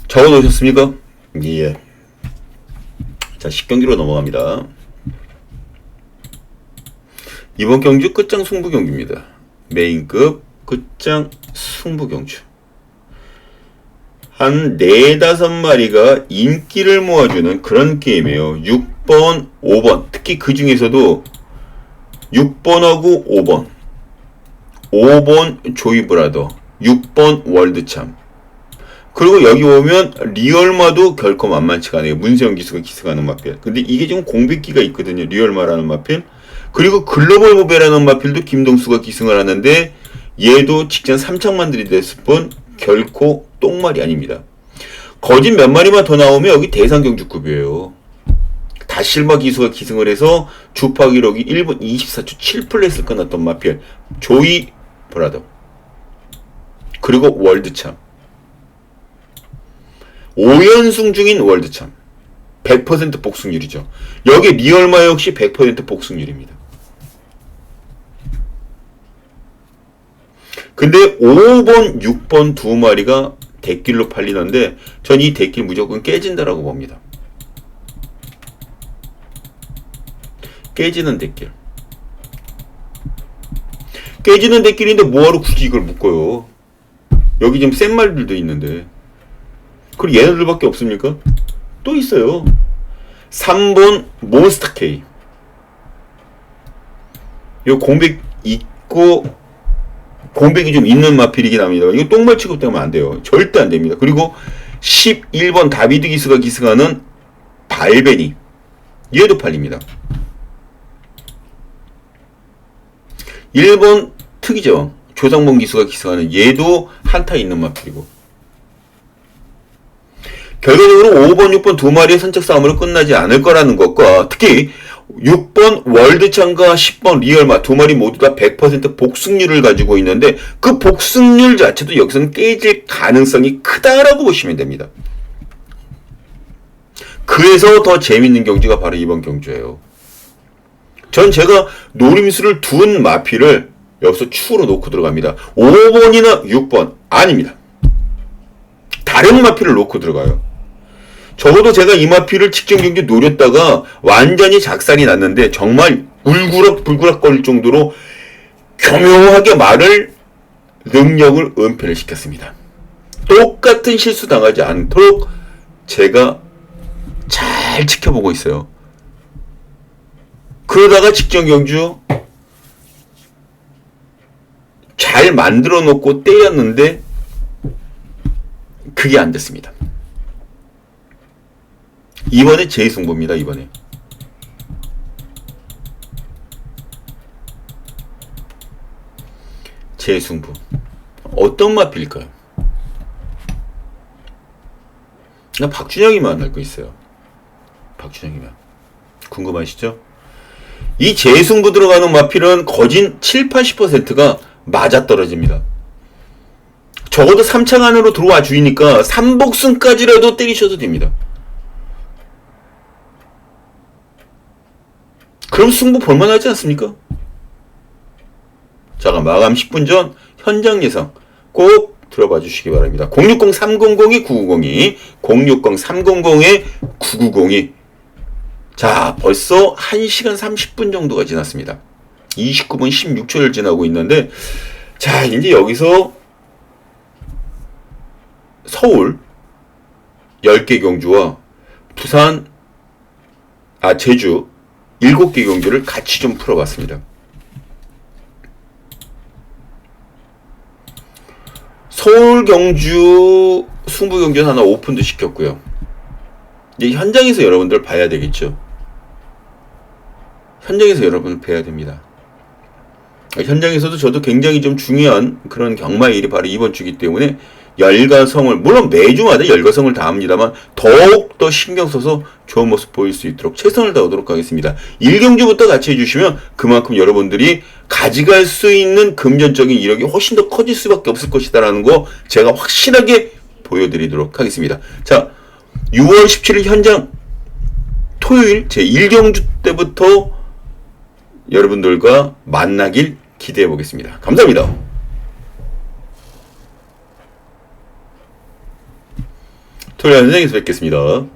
적어 놓으셨습니까? 예. 자, 10경기로 넘어갑니다. 이번 경주 끝장 승부 경기입니다. 메인급 끝장 승부 경주. 한 4-5마리가 인기를 모아주는 그런 게임이에요. 6번, 5번. 특히 그 중에서도 6번하고 5번. 5번 조이브라더. 6번 월드참. 그리고 여기 오면 리얼마도 결코 만만치가 않아요. 문세영 기수가 기승하는 마필. 근데 이게 좀 공백기가 있거든요. 리얼마라는 마필. 그리고 글로벌 모베라는 마필도 김동수가 기승을 하는데 얘도 직전 3창만 들이댔을 뿐 결코 똥말이 아닙니다. 거진 몇 마리만 더 나오면 여기 대상경주급이에요. 다실마 기수가 기승을 해서 주파 기록이 1분 24초 7플랫을 끊었던 마필 조이 브라더. 그리고 월드참. 5연승 중인 월드참. 100% 복승률이죠. 여기 리얼마 역시 100% 복승률입니다. 근데 5번, 6번 두 마리가 대길로 팔리는데 전 이 대길 무조건 깨진다라고 봅니다. 깨지는 대길. 깨지는 대길인데 뭐하러 굳이 이걸 묶어요. 여기 지금 센 말들도 있는데. 그리고 얘네들밖에 없습니까? 또 있어요. 3번 몬스터 K. 요 공백 있고 공백이 좀 있는 마필이긴 합니다. 이거 똥말 취급되면 안 돼요. 절대 안 됩니다. 그리고 11번 다비드 기수가 기승하는 발베니. 얘도 팔립니다. 1번 특이제왕 조상봉 기수가 기승하는 얘도 한타 있는 마필이고. 결과적으로 5번, 6번 두 마리의 선착 싸움으로 끝나지 않을 거라는 것과 특히 6번 월드창과 10번 리얼마 두 마리 모두 다 100% 복승률을 가지고 있는데 그 복승률 자체도 여기서는 깨질 가능성이 크다라고 보시면 됩니다. 그래서 더 재밌는 경주가 바로 이번 경주예요. 전 제가 노림수를 둔 마필을 여기서 추후로 놓고 들어갑니다. 5번이나 6번 아닙니다. 다른 마필을 놓고 들어가요. 적어도 제가 이 마필을 직전 경기 노렸다가 완전히 작살이 났는데 정말 울그락불그락 거릴 정도로 교묘하게 말을 능력을 은폐를 시켰습니다. 똑같은 실수 당하지 않도록 제가 잘 지켜보고 있어요. 그러다가 직전 경주 잘 만들어 놓고 때렸는데 그게 안 됐습니다. 이번에 재승부입니다. 이번에 재승부 어떤 마필일까요? 나 박준영이만 알고 있어요. 박준영이만. 궁금하시죠? 이 재승부 들어가는 마필은 거진 7-80%가 맞아떨어집니다. 적어도 3창 안으로 들어와 주니까 3복승까지라도 때리셔도 됩니다. 그럼 승부 볼만하지 않습니까? 자, 마감 10분 전 현장 예상 꼭 들어봐 주시기 바랍니다. 060-300-9902, 060-300-9902. 자, 벌써 1시간 30분 정도가 지났습니다. 29분 16초를 지나고 있는데, 자, 이제 여기서 서울 10개 경주와 부산, 제주 7개 경주를 같이 좀 풀어봤습니다. 서울 경주 승부 경주는 하나 오픈도 시켰고요. 이제 현장에서 여러분들 봐야 되겠죠. 현장에서 여러분을 뵈야 됩니다. 현장에서도 저도 굉장히 좀 중요한 그런 경마의 일이 바로 이번 주기 때문에 열과성을, 물론 매주마다 열과성을 다합니다만 더욱더 신경 써서 좋은 모습 보일 수 있도록 최선을 다하도록 하겠습니다. 1경주부터 같이 해주시면 그만큼 여러분들이 가져갈 수 있는 금전적인 이력이 훨씬 더 커질 수밖에 없을 것이다라는 거 제가 확실하게 보여드리도록 하겠습니다. 자, 6월 17일 현장 토요일 제 1경주 때부터 여러분들과 만나길 기대해 보겠습니다. 감사합니다. 토요일 현장에서 뵙겠습니다.